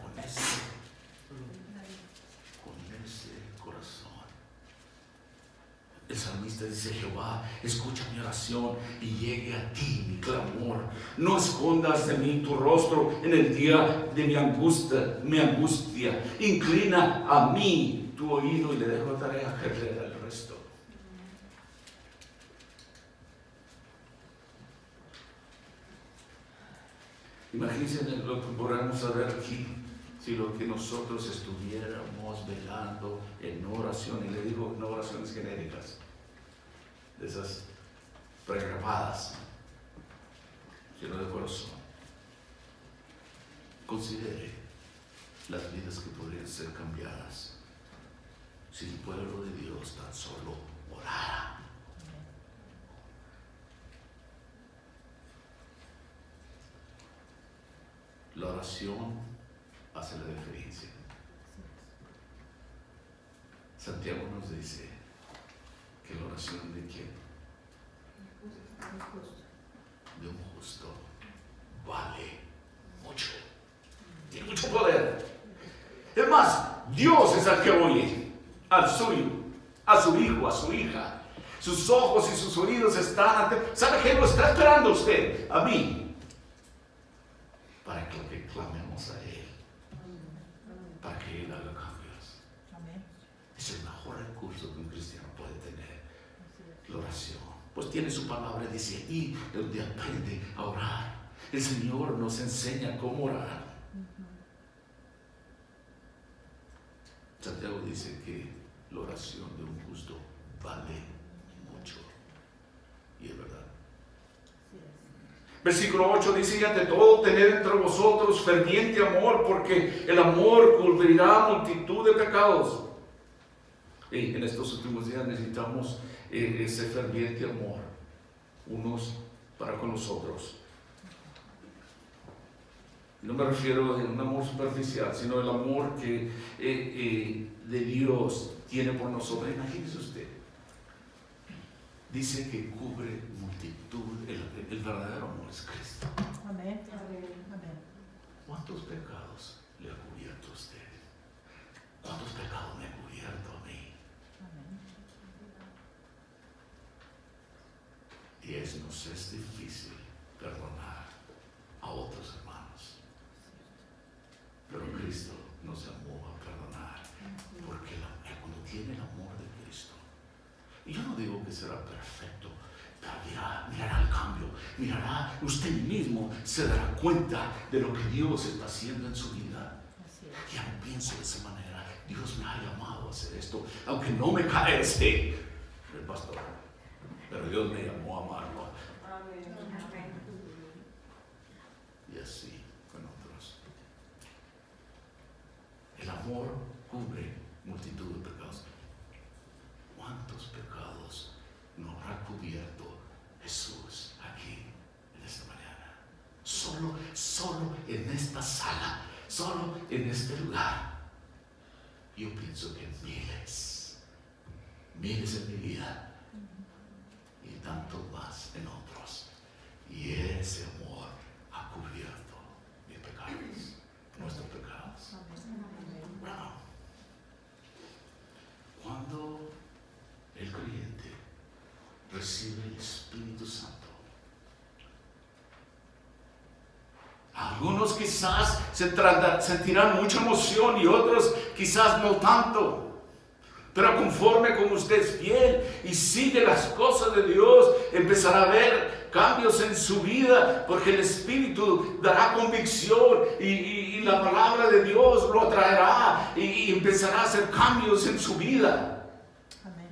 con ese corazón. El salmista dice: Jehová, escucha mi oración y llegue a ti mi clamor. No escondas de mí tu rostro en el día de mi angustia. Inclina a mí tu oído, y le dejo tarea que lea el resto. Imagínense lo que podemos saber aquí, si lo que nosotros estuviéramos velando en oración, y le digo no oraciones genéricas, de esas pregrabadas, sino de corazón. Considere las vidas que podrían ser cambiadas si el pueblo de Dios tan solo orara. La oración hace la diferencia. Santiago nos dice que la oración de quién? De un justo vale mucho. Tiene mucho poder. Es más, Dios es el que oye al suyo, a su hijo, a su hija. Sus ojos y sus oídos están ante. ¿Sabe qué lo está esperando usted? A mí. Para que clamemos a Él, para que Él haga cambios. Amén. Es el mejor recurso que un cristiano puede tener, la oración. Pues tiene su palabra, dice, y donde aprende a orar. El Señor nos enseña cómo orar. Santiago dice que la oración de un justo vale mucho, y es verdad. Versículo 8 dice: y ante todo tened entre vosotros ferviente amor, porque el amor cubrirá multitud de pecados. Y en estos últimos días necesitamos ese ferviente amor, unos para con los otros. No me refiero a un amor superficial, sino el amor que de Dios tiene por nosotros. Imagínese usted. Dice que cubre multitud, el verdadero amor es Cristo. Amén. Amén. ¿Cuántos pecados le ha cubierto a usted? ¿Cuántos pecados me ha cubierto a mí? Amén. Y nos es difícil perdonar a otros hermanos. Pero Cristo nos llamó a perdonar, porque cuando tiene el amor de Cristo, y yo no digo que será perfecto, pero mirará el cambio, mirará, usted mismo se dará cuenta de lo que Dios está haciendo en su vida. Ya no pienso de esa manera. Dios me ha llamado a hacer esto, aunque no me cae el pastor, pero Dios me llamó a amarlo. Y así con otros. El amor cubre multitud de pecados. ¿Cuántos pecados no habrá cubierto Jesús aquí en esta mañana? Solo en esta sala, solo en este lugar. Yo pienso que miles en mi vida y tanto más en otros. Y ese amor ha cubierto mis pecados, nuestros pecados. Wow. Cuando el creyente recibe el Espíritu Santo, algunos quizás sentirán mucha emoción y otros quizás no tanto. Pero conforme como usted es fiel y sigue las cosas de Dios, empezará a ver cambios en su vida, porque el Espíritu dará convicción y la palabra de Dios lo atraerá y empezará a hacer cambios en su vida. Amén.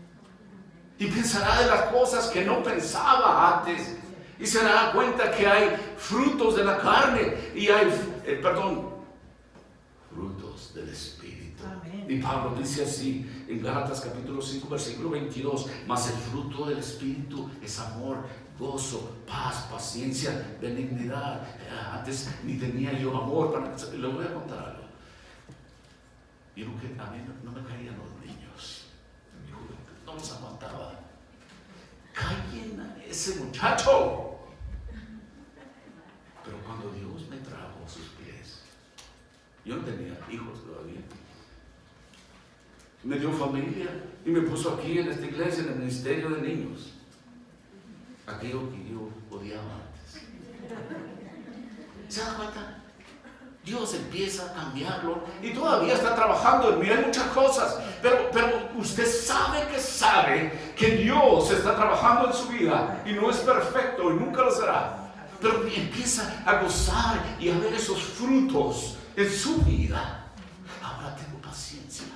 Y pensará de las cosas que no pensaba antes. Y se dará cuenta que hay frutos de la carne y hay, frutos del Espíritu. Amén. Y Pablo dice así en Gálatas capítulo 5 versículo 22, mas el fruto del Espíritu es amor, gozo, paz, paciencia, benignidad. Antes ni tenía yo amor, le voy a contar algo. A mí no me caían los niños en mi juventud, no los aguantaba. Callen a ese muchacho. Pero cuando Dios me trajo a sus pies, yo no tenía hijos todavía, me dio familia y me puso aquí en esta iglesia, en el ministerio de niños, aquello que yo odiaba antes. ¿Se da cuenta? Dios empieza a cambiarlo y todavía está trabajando en mí. Hay muchas cosas, pero usted sabe que Dios está trabajando en su vida y no es perfecto y nunca lo será. Pero empieza a gozar y a ver esos frutos en su vida. Ahora tengo paciencia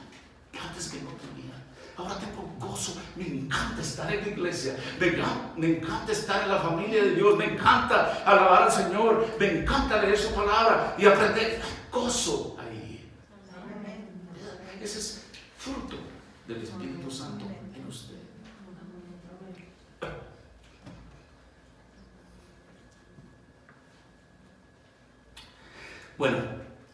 que antes que no tenía. Ahora tengo gozo. Me encanta estar en la iglesia. Me encanta estar en la familia de Dios. Me encanta alabar al Señor. Me encanta leer su palabra y aprender. Gozo ahí. Ese es fruto del Espíritu Santo en usted. Bueno,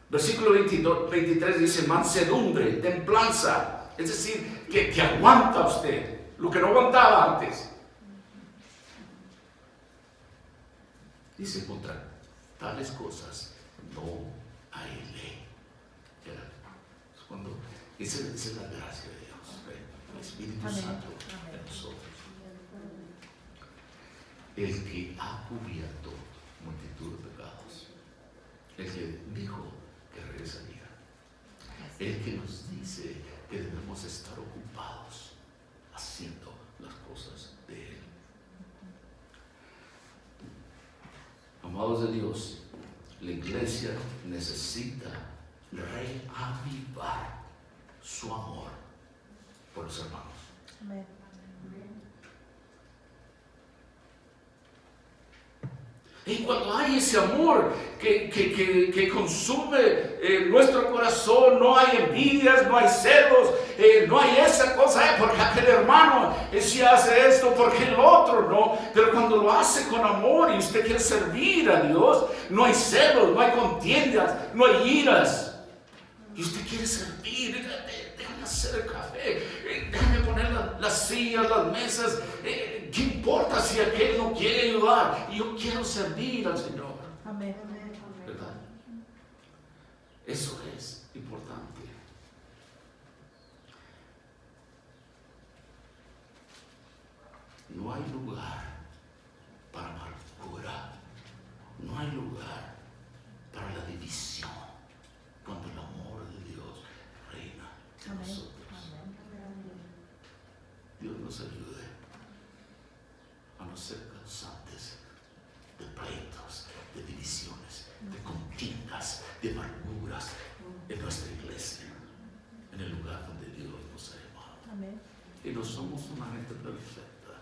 versículo 23 dice mansedumbre, templanza. Es decir, que aguanta usted lo que no aguantaba antes. Dice, contra tales cosas no hay ley. Esa es la gracia de Dios, el Espíritu Santo en nosotros. El que ha cubierto multitud de pecados. El que dijo que regresaría. El que nos dice que debemos estar ocupados haciendo las cosas de Él. Amados de Dios, la iglesia necesita reavivar su amor por los hermanos. Amén. Y cuando hay ese amor que consume nuestro corazón, no hay envidias, no hay celos, no hay esa cosa, porque aquel hermano si hace esto, porque el otro no. Pero cuando lo hace con amor y usted quiere servir a Dios, no hay celos, no hay contiendas, no hay iras. Y usted quiere servir, déjame hacer el café, déjame poner las sillas, las mesas. ¿Qué importa si aquel no quiere ayudar? Yo quiero servir al Señor. Amén. ¿Verdad? Eso es importante. No hay lugar para amargura. No hay lugar para la división cuando el amor de Dios reina en Amén. nosotros. Dios nos ayude a no ser causantes de pleitos, de divisiones, de contiendas, de amarguras en nuestra iglesia, en el lugar donde Dios nos ha llamado. Amén. Y no somos una gente perfecta,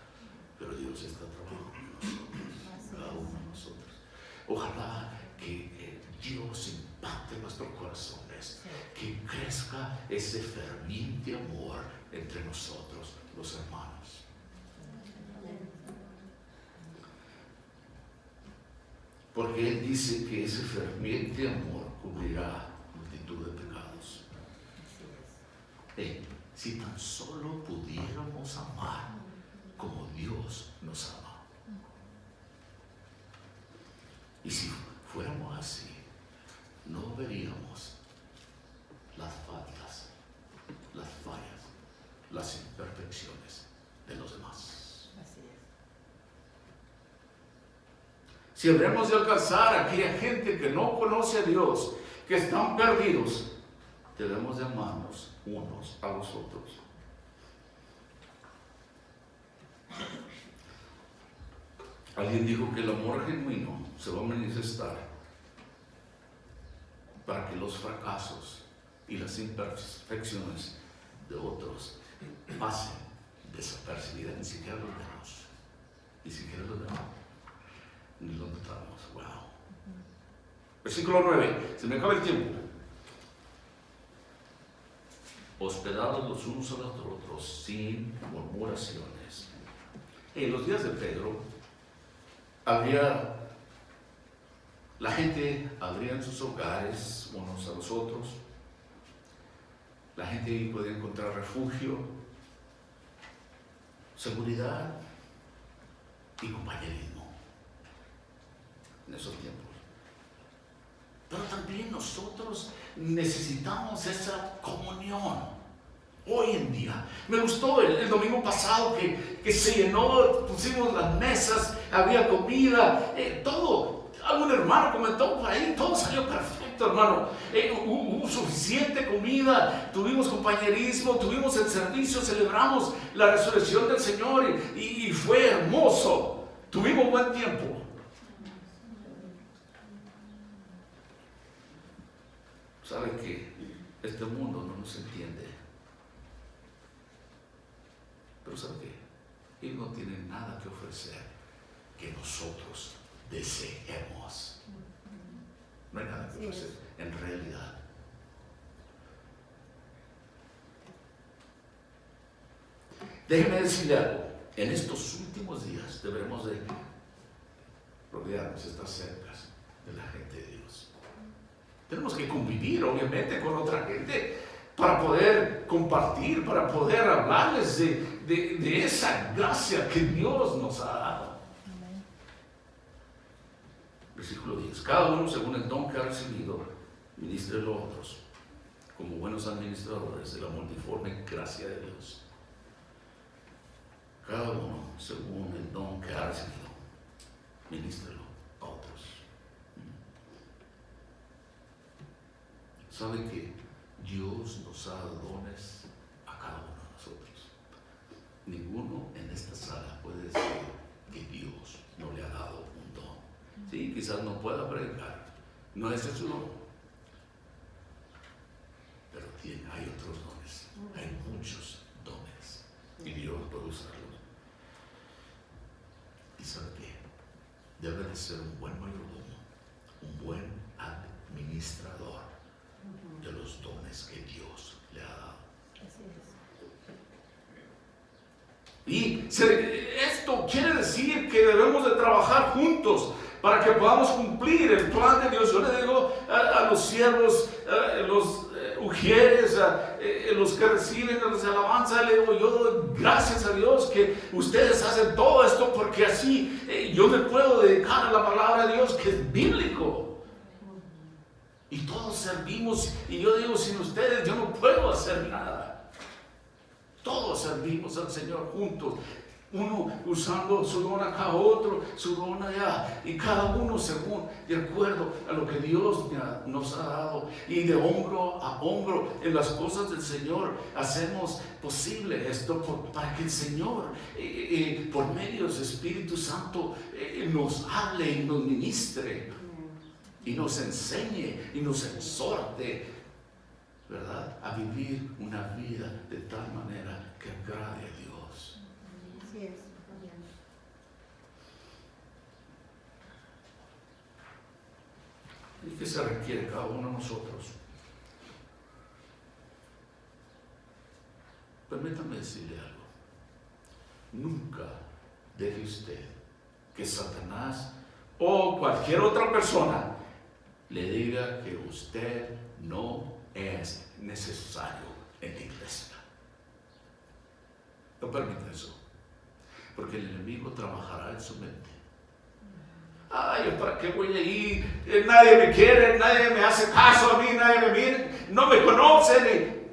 pero Dios está trabajando en nosotros, cada uno de nosotros. Ojalá que Dios impacte nuestros corazones, que crezca ese ferviente amor entre nosotros, los hermanos. Porque Él dice que ese ferviente amor cubrirá multitud de pecados. Si tan solo pudiéramos amar como Dios nos ama. Y si fuéramos así, no veríamos las faltas, las fallas, las imperfecciones de los demás. Así es. Si habremos de alcanzar a aquella gente que no conoce a Dios, que están perdidos, debemos de amarnos unos a los otros Alguien dijo que el amor genuino se va a manifestar para que los fracasos y las imperfecciones de otros pasen desapercibidas. Ni siquiera los vemos. Ni siquiera los vemos. Ni los notamos. Wow. Versículo 9. Se me acaba el tiempo. Hospedados los unos a los otros sin murmuraciones. En los días de Pedro, la gente abría sus hogares unos a los otros. La gente ahí podía encontrar refugio, seguridad y compañerismo en esos tiempos. Pero también nosotros necesitamos esa comunión hoy en día. Me gustó el domingo pasado que se llenó, pusimos las mesas, había comida, todo. Algún hermano comentó por ahí, todo salió perfecto, hermano. Hubo suficiente comida, tuvimos compañerismo, tuvimos el servicio, celebramos la resurrección del Señor y fue hermoso. Tuvimos buen tiempo. ¿Sabe que este mundo no nos entiende? Pero ¿sabe qué? Él no tiene nada que ofrecer que nosotros deseemos. No hay nada que ofrecer, en realidad. Déjeme decirle algo. En estos últimos días deberemos de rodearnos, estar cerca de la gente de Dios. Tenemos que convivir, obviamente, con otra gente para poder compartir, para poder hablarles de esa gracia que Dios nos ha dado. Versículo 10. Cada uno, según el don que ha recibido, ministre a los otros, como buenos administradores de la multiforme gracia de Dios. Cada uno, según el don que ha recibido, ministrelo a otros. ¿Sabe que Dios nos ha dado dones a cada uno de nosotros? Ninguno en esta sala puede decir que Dios no le ha dado un don. Sí, quizás no pueda predicar, no es su don, pero hay otros dones, hay muchos dones y Dios puede usarlos. ¿Y sabe qué? Debe de ser un buen mayordomo, un buen administrador de los dones que Dios le ha dado. Y esto quiere decir que debemos de trabajar juntos para que podamos cumplir el plan de Dios. Yo le digo a los siervos, los ujieres, los que reciben las alabanzas, le digo, yo doy gracias a Dios que ustedes hacen todo esto, porque así yo me puedo dedicar a la palabra de Dios, que es bíblico. Y todos servimos, y yo digo, sin ustedes yo no puedo hacer nada. Todos servimos al Señor juntos, uno usando su don acá, otro su don allá, y cada uno según, de acuerdo a lo que Dios nos ha dado, y de hombro a hombro en las cosas del Señor hacemos posible esto para que el Señor por medio de su Espíritu Santo nos hable y nos ministre y nos enseñe y nos exhorte, ¿verdad?, a vivir una vida de tal manera que agrade a Dios. Así es. ¿Y qué se requiere de cada uno de nosotros? Permítame decirle algo. Nunca deje usted que Satanás o cualquier otra persona le diga que usted no es necesario en la iglesia. No permita eso, porque el enemigo trabajará en su mente. Ay, ¿para qué voy a ir? Nadie me quiere, nadie me hace caso a mí, nadie me mira, no me conocen.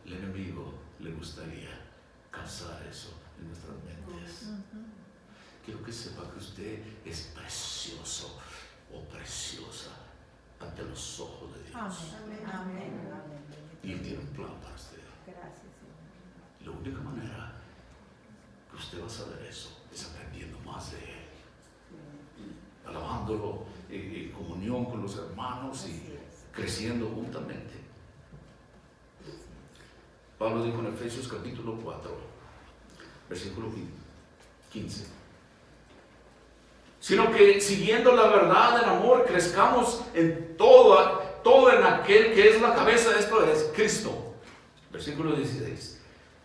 El enemigo le gustaría causar eso en nuestras mentes. Quiero que sepa que usted es precioso o preciosa ante los ojos de Dios. Amén. Amén. Y Él tiene un plan para usted. Gracias, Señor. La única manera que usted va a saber eso, es aprendiendo más de Él, alabándolo en comunión con los hermanos y creciendo juntamente. Pablo dijo en Efesios capítulo 4, versículo 15: sino que siguiendo la verdad del amor, crezcamos en todo en aquel que es la cabeza, esto es Cristo. Versículo 16: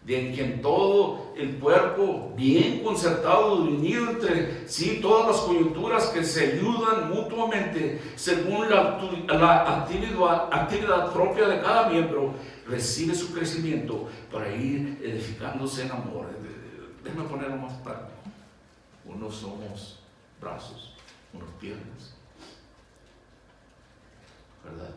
de en quien todo el cuerpo, bien concertado y unido entre sí, todas las coyunturas que se ayudan mutuamente según la actividad propia de cada miembro, recibe su crecimiento para ir edificándose en amor. Déjame ponerlo más práctico. Unos somos brazos, unos piernas, ¿verdad?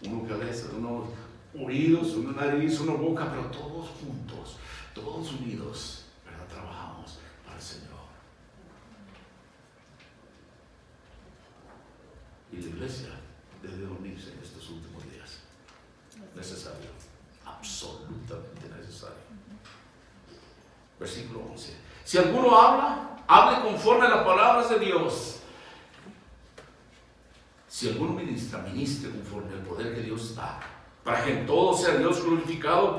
Uno cabeza, unos oídos, una nariz, una boca, pero todos juntos, todos unidos, ¿verdad? Trabajamos para el Señor. Y la iglesia debe unirse en estos últimos días. Necesario, absolutamente necesario. Versículo 11: si alguno habla, hable conforme a las palabras de Dios. Si alguno ministra, ministre conforme al poder que Dios da, para que en todo sea Dios glorificado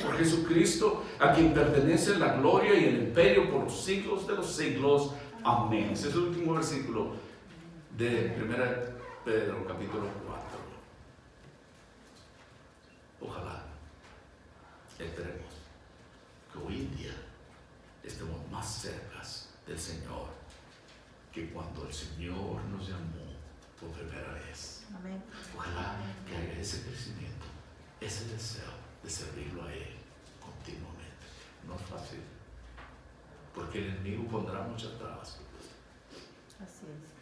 por Jesucristo, a quien pertenece la gloria y el imperio por los siglos de los siglos. Amén. Ese es el último versículo de 1 Pedro capítulo 4. Ojalá esperemos que hoy en día estemos más cerca del Señor que cuando el Señor nos llamó por primera vez. Amén. Ojalá que haya ese crecimiento, ese deseo de servirlo a Él continuamente. No es fácil, porque el enemigo pondrá muchas trabas. Así es.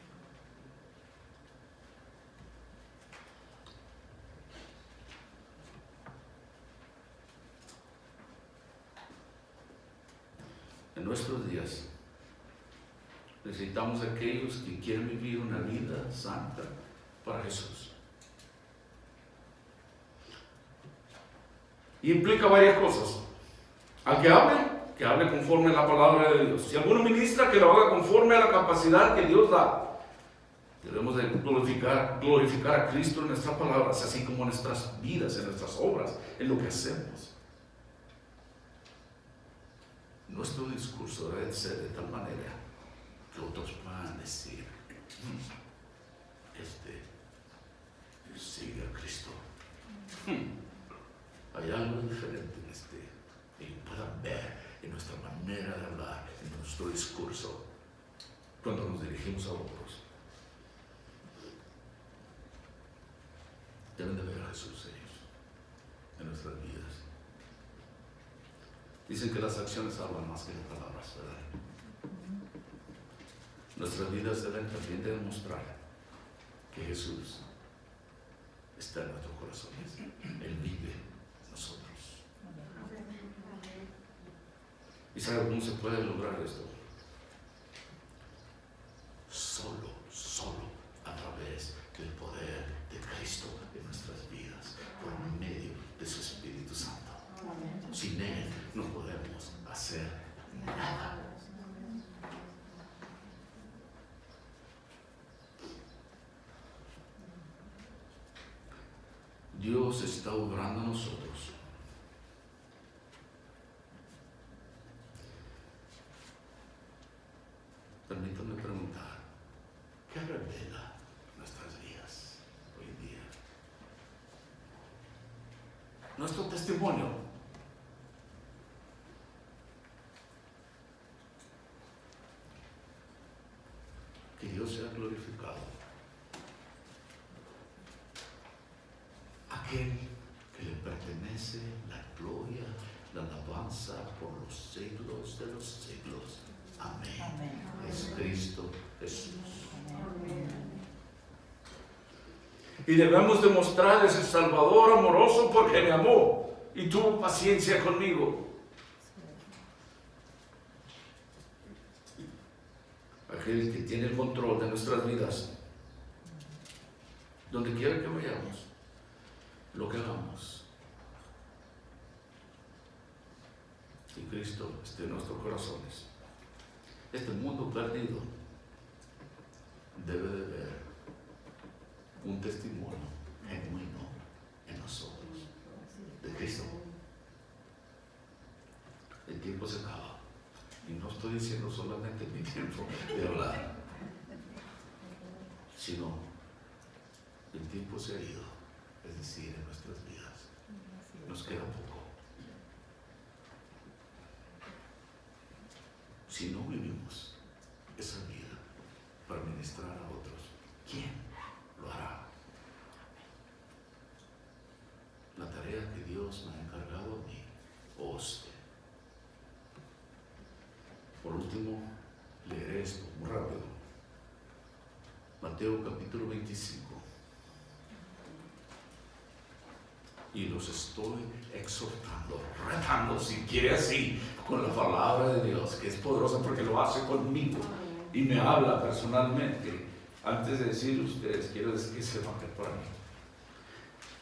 En nuestros días necesitamos aquellos que quieren vivir una vida santa para Jesús. Y implica varias cosas. Al que hable conforme a la palabra de Dios. Si alguno ministra, que lo haga conforme a la capacidad que Dios da. Debemos de glorificar a Cristo en nuestras palabras, así como en nuestras vidas, en nuestras obras, en lo que hacemos. Nuestro discurso debe ser de tal manera que otros puedan decir: sigue a Cristo. Hay algo diferente en y puedan ver en nuestra manera de hablar, en nuestro discurso, cuando nos dirigimos a otros. Deben de ver a Jesús ellos en nuestras vidas. Dicen que las acciones hablan más que las palabras, ¿verdad? Nuestras vidas deben también demostrar que Jesús está en nuestros corazones. Él vive en nosotros. ¿Y sabe cómo se puede lograr esto? Solo a través del poder de Cristo en nuestras vidas, por medio de su Espíritu Santo. Sin Él no podemos hacer nada. Dios está obrando a nosotros. Permítanme preguntar, ¿qué revela nuestras vidas hoy en día? Nuestro testimonio. Que Dios sea glorificado. Aquel que le pertenece la gloria, la alabanza por los siglos de los siglos. Amén. Amén. Es Cristo Jesús. Amén. Y debemos demostrar ese Salvador amoroso porque me amó y tuvo paciencia conmigo. Aquel que tiene el control de nuestras vidas. Donde quiera que vayamos, lo que hagamos, y Cristo esté en nuestros corazones, este mundo perdido debe de ver un testimonio genuino en nosotros de Cristo. El tiempo se acaba y no estoy diciendo solamente mi tiempo de hablar, sino el tiempo se ha ido, es decir, en nuestras vidas nos queda poco. Si no vivimos esa vida para ministrar a otros, ¿quién lo hará? La tarea que Dios me ha encargado a mí o a usted. Por último, leeré esto muy rápido. Mateo capítulo 25. Y los estoy exhortando, retando, si quiere así, con la palabra de Dios, que es poderosa porque lo hace conmigo y me habla personalmente. Antes de decirle a ustedes, quiero decir que se va a hacer para mí.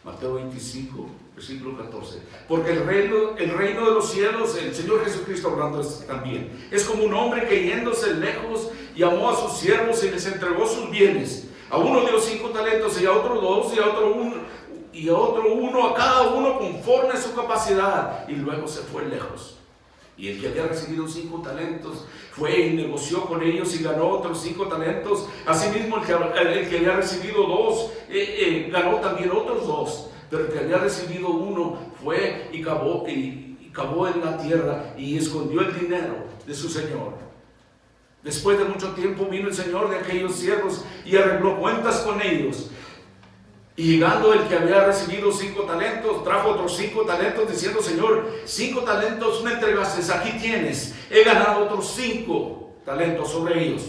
Mateo 25, versículo 14. Porque el reino de los cielos, el Señor Jesucristo hablando también, es como un hombre que yéndose lejos llamó a sus siervos y les entregó sus bienes. A uno dio 5 talentos y a otro 2 y a otro 1, a cada uno conforme a su capacidad, y luego se fue lejos. Y el que había recibido 5 talentos fue y negoció con ellos y ganó otros 5 talentos. Asimismo, el que había recibido 2 ganó también otros 2. Pero el que había recibido 1 fue y cavó en la tierra y escondió el dinero de su señor. Después de mucho tiempo vino el señor de aquellos siervos y arregló cuentas con ellos. Y llegando el que había recibido 5 talentos, trajo otros 5 talentos, diciendo: Señor, 5 talentos me entregaste, aquí tienes, he ganado otros 5 talentos sobre ellos.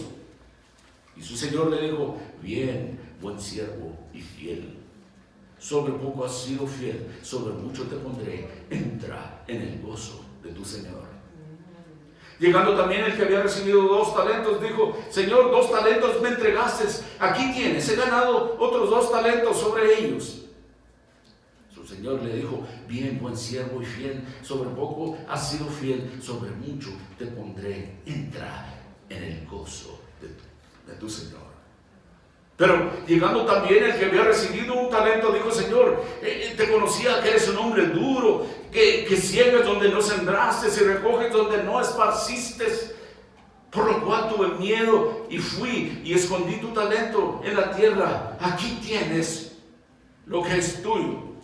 Y su señor le dijo: bien, buen siervo y fiel, sobre poco has sido fiel, sobre mucho te pondré, entra en el gozo de tu señor. Llegando también el que había recibido 2 talentos, dijo: Señor, 2 talentos me entregaste, aquí tienes, he ganado otros 2 talentos sobre ellos. Su señor le dijo: bien, buen siervo y fiel, sobre poco has sido fiel, sobre mucho te pondré, entra en el gozo de tu señor. Pero llegando también el que había recibido 1 talento, dijo: Señor, te conocía que eres un hombre duro, que ciegas donde no sembraste y recoges donde no esparciste, por lo cual tuve miedo y fui y escondí tu talento en la tierra. Aquí tienes lo que es tuyo.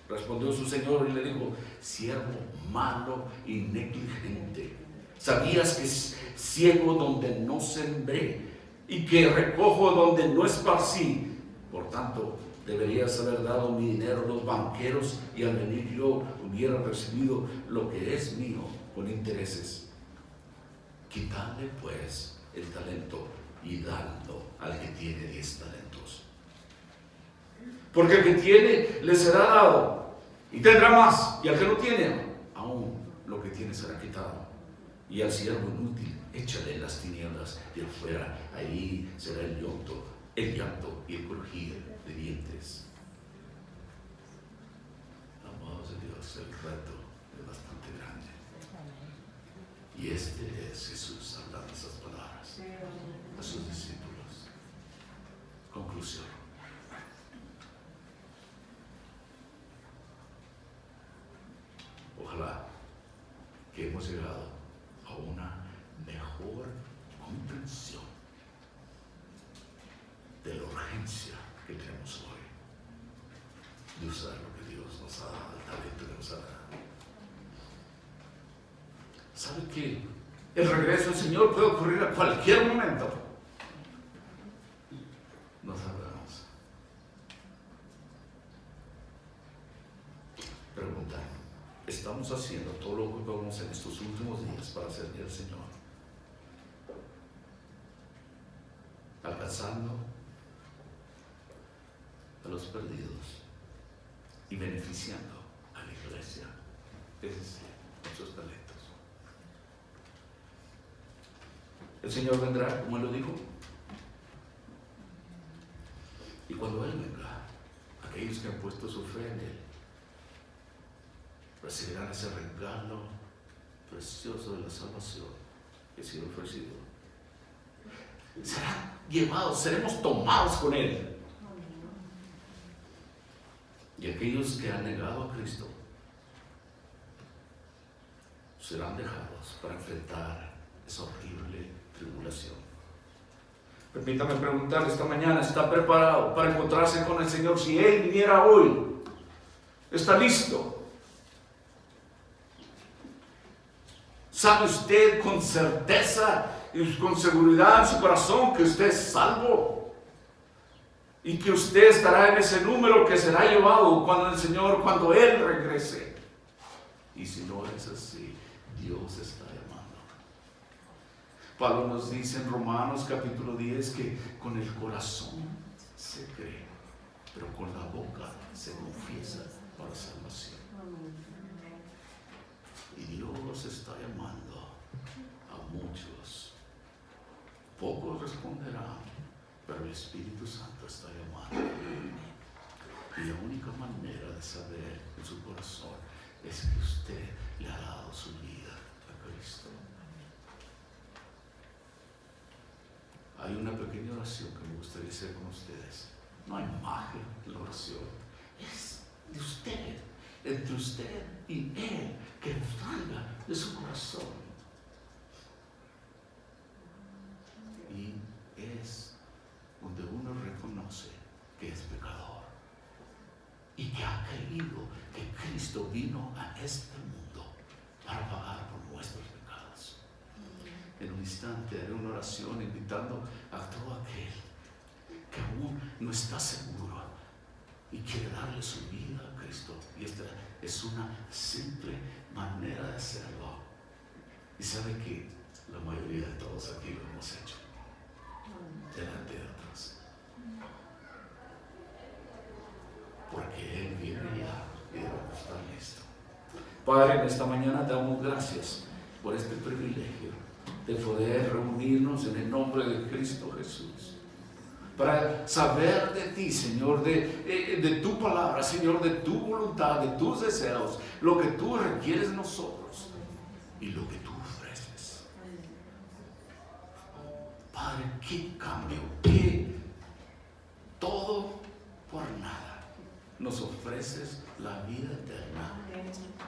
Respondió su señor y le dijo: siervo malo y negligente, sabías que ciego donde no sembré y que recojo donde no esparcí. Por tanto, deberías haber dado mi dinero a los banqueros y al venir yo hubiera recibido lo que es mío con intereses. Quitadle pues el talento y dadlo al que tiene 10 talentos. Porque el que tiene le será dado y tendrá más, y al que no tiene, aún lo que tiene será quitado. Y al siervo inútil, échale en las tinieblas de afuera, ahí será el llanto y el crujir de dientes. Amados de Dios, el reto es bastante grande. Y este es Jesús hablando esas palabras a sus discípulos. Conclusión. Ojalá que hemos llegado a una mejor comprensión de la urgencia que tenemos hoy de usar lo que Dios nos ha dado, el talento que nos ha dado. ¿Sabe que el regreso del Señor puede ocurrir a cualquier momento? No sabemos. Pregunta: ¿estamos haciendo todo lo que podemos en estos últimos días para servir al Señor? Alcanzando a los perdidos y beneficiando a la iglesia, es decir, nuestros talentos. El Señor vendrá, como Él lo dijo, y cuando Él venga, aquellos que han puesto su fe en Él recibirán ese regalo precioso de la salvación que ha sido ofrecido, serán llevados, seremos tomados con Él. Y aquellos que han negado a Cristo serán dejados para enfrentar esa horrible tribulación. Permítame preguntarle esta mañana, ¿está preparado para encontrarse con el Señor? Si Él viniera hoy, ¿está listo? ¿Sabe usted con certeza y con seguridad en su corazón que usted es salvo? Y que usted estará en ese número que será llevado cuando Él regrese. Y si no es así, Dios está llamando. Pablo nos dice en Romanos capítulo 10 que con el corazón se cree, pero con la boca se confiesa para salvación. Y Dios está llamando a muchos. Pocos responderán, pero el Espíritu Santo está llamando. Y la única manera de saber en su corazón es que usted le ha dado su vida a Cristo. Hay una pequeña oración que me gustaría hacer con ustedes. No hay magia en la oración. Es de usted, entre usted y Él, que salga de su corazón. Y es donde uno reconoce que es pecador y que ha creído que Cristo vino a este mundo para pagar por nuestros pecados. En un instante haré una oración invitando a todo aquel que aún no está seguro y quiere darle su vida a Cristo. Y esta es una simple manera de hacerlo. Y sabe que la mayoría de todos aquí lo hemos hecho delante de otros, porque Él viene ya y debemos estar listos. Padre, en esta mañana damos gracias por este privilegio de poder reunirnos en el nombre de Cristo Jesús, para saber de ti, Señor, de tu palabra, Señor, de tu voluntad, de tus deseos, lo que tú requieres de nosotros y lo que tú ofreces. Padre, qué cambio, qué todo por nada. Nos ofreces la vida eterna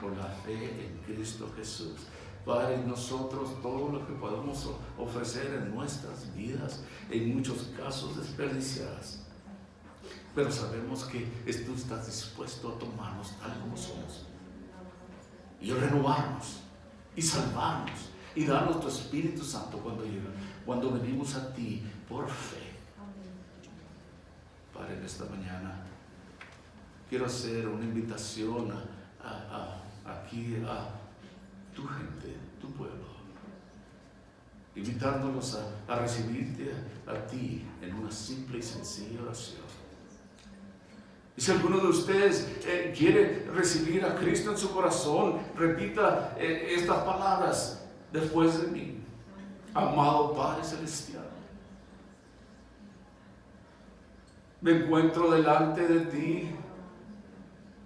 por la fe en Cristo Jesús. Padre, nosotros todo lo que podemos ofrecer en nuestras vidas, en muchos casos desperdiciadas, pero sabemos que tú estás dispuesto a tomarnos tal como somos y renovarnos y salvarnos y darnos tu Espíritu Santo cuando venimos a ti por fe. Padre, en esta mañana quiero hacer una invitación aquí a tu gente, tu pueblo, invitándolos a recibirte a ti en una simple y sencilla oración. Y si alguno de ustedes quiere recibir a Cristo en su corazón, repita estas palabras después de mí. Amado Padre Celestial, me encuentro delante de ti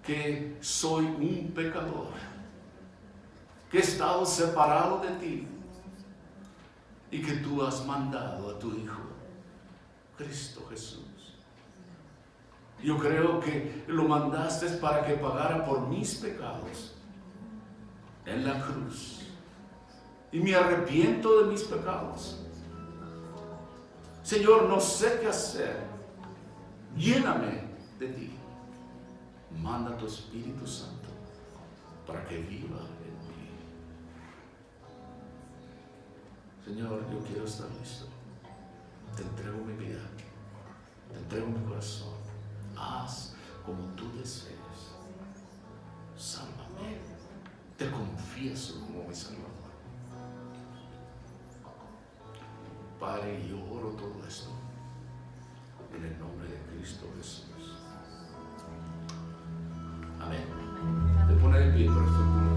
que soy un pecador, que he estado separado de ti y que tú has mandado a tu Hijo, Cristo Jesús. Yo creo que lo mandaste para que pagara por mis pecados en la cruz. Y me arrepiento de mis pecados. Señor, no sé qué hacer. Lléname de ti. Manda tu Espíritu Santo para que viva en mí. Señor, yo quiero estar listo. Te entrego mi vida. Te entrego mi corazón. Haz como tú desees. Sálvame. Te confieso como mi Salvador. Padre, yo oro todo esto en el nombre de Cristo Jesús. Amén. Te pone de pie, por favor.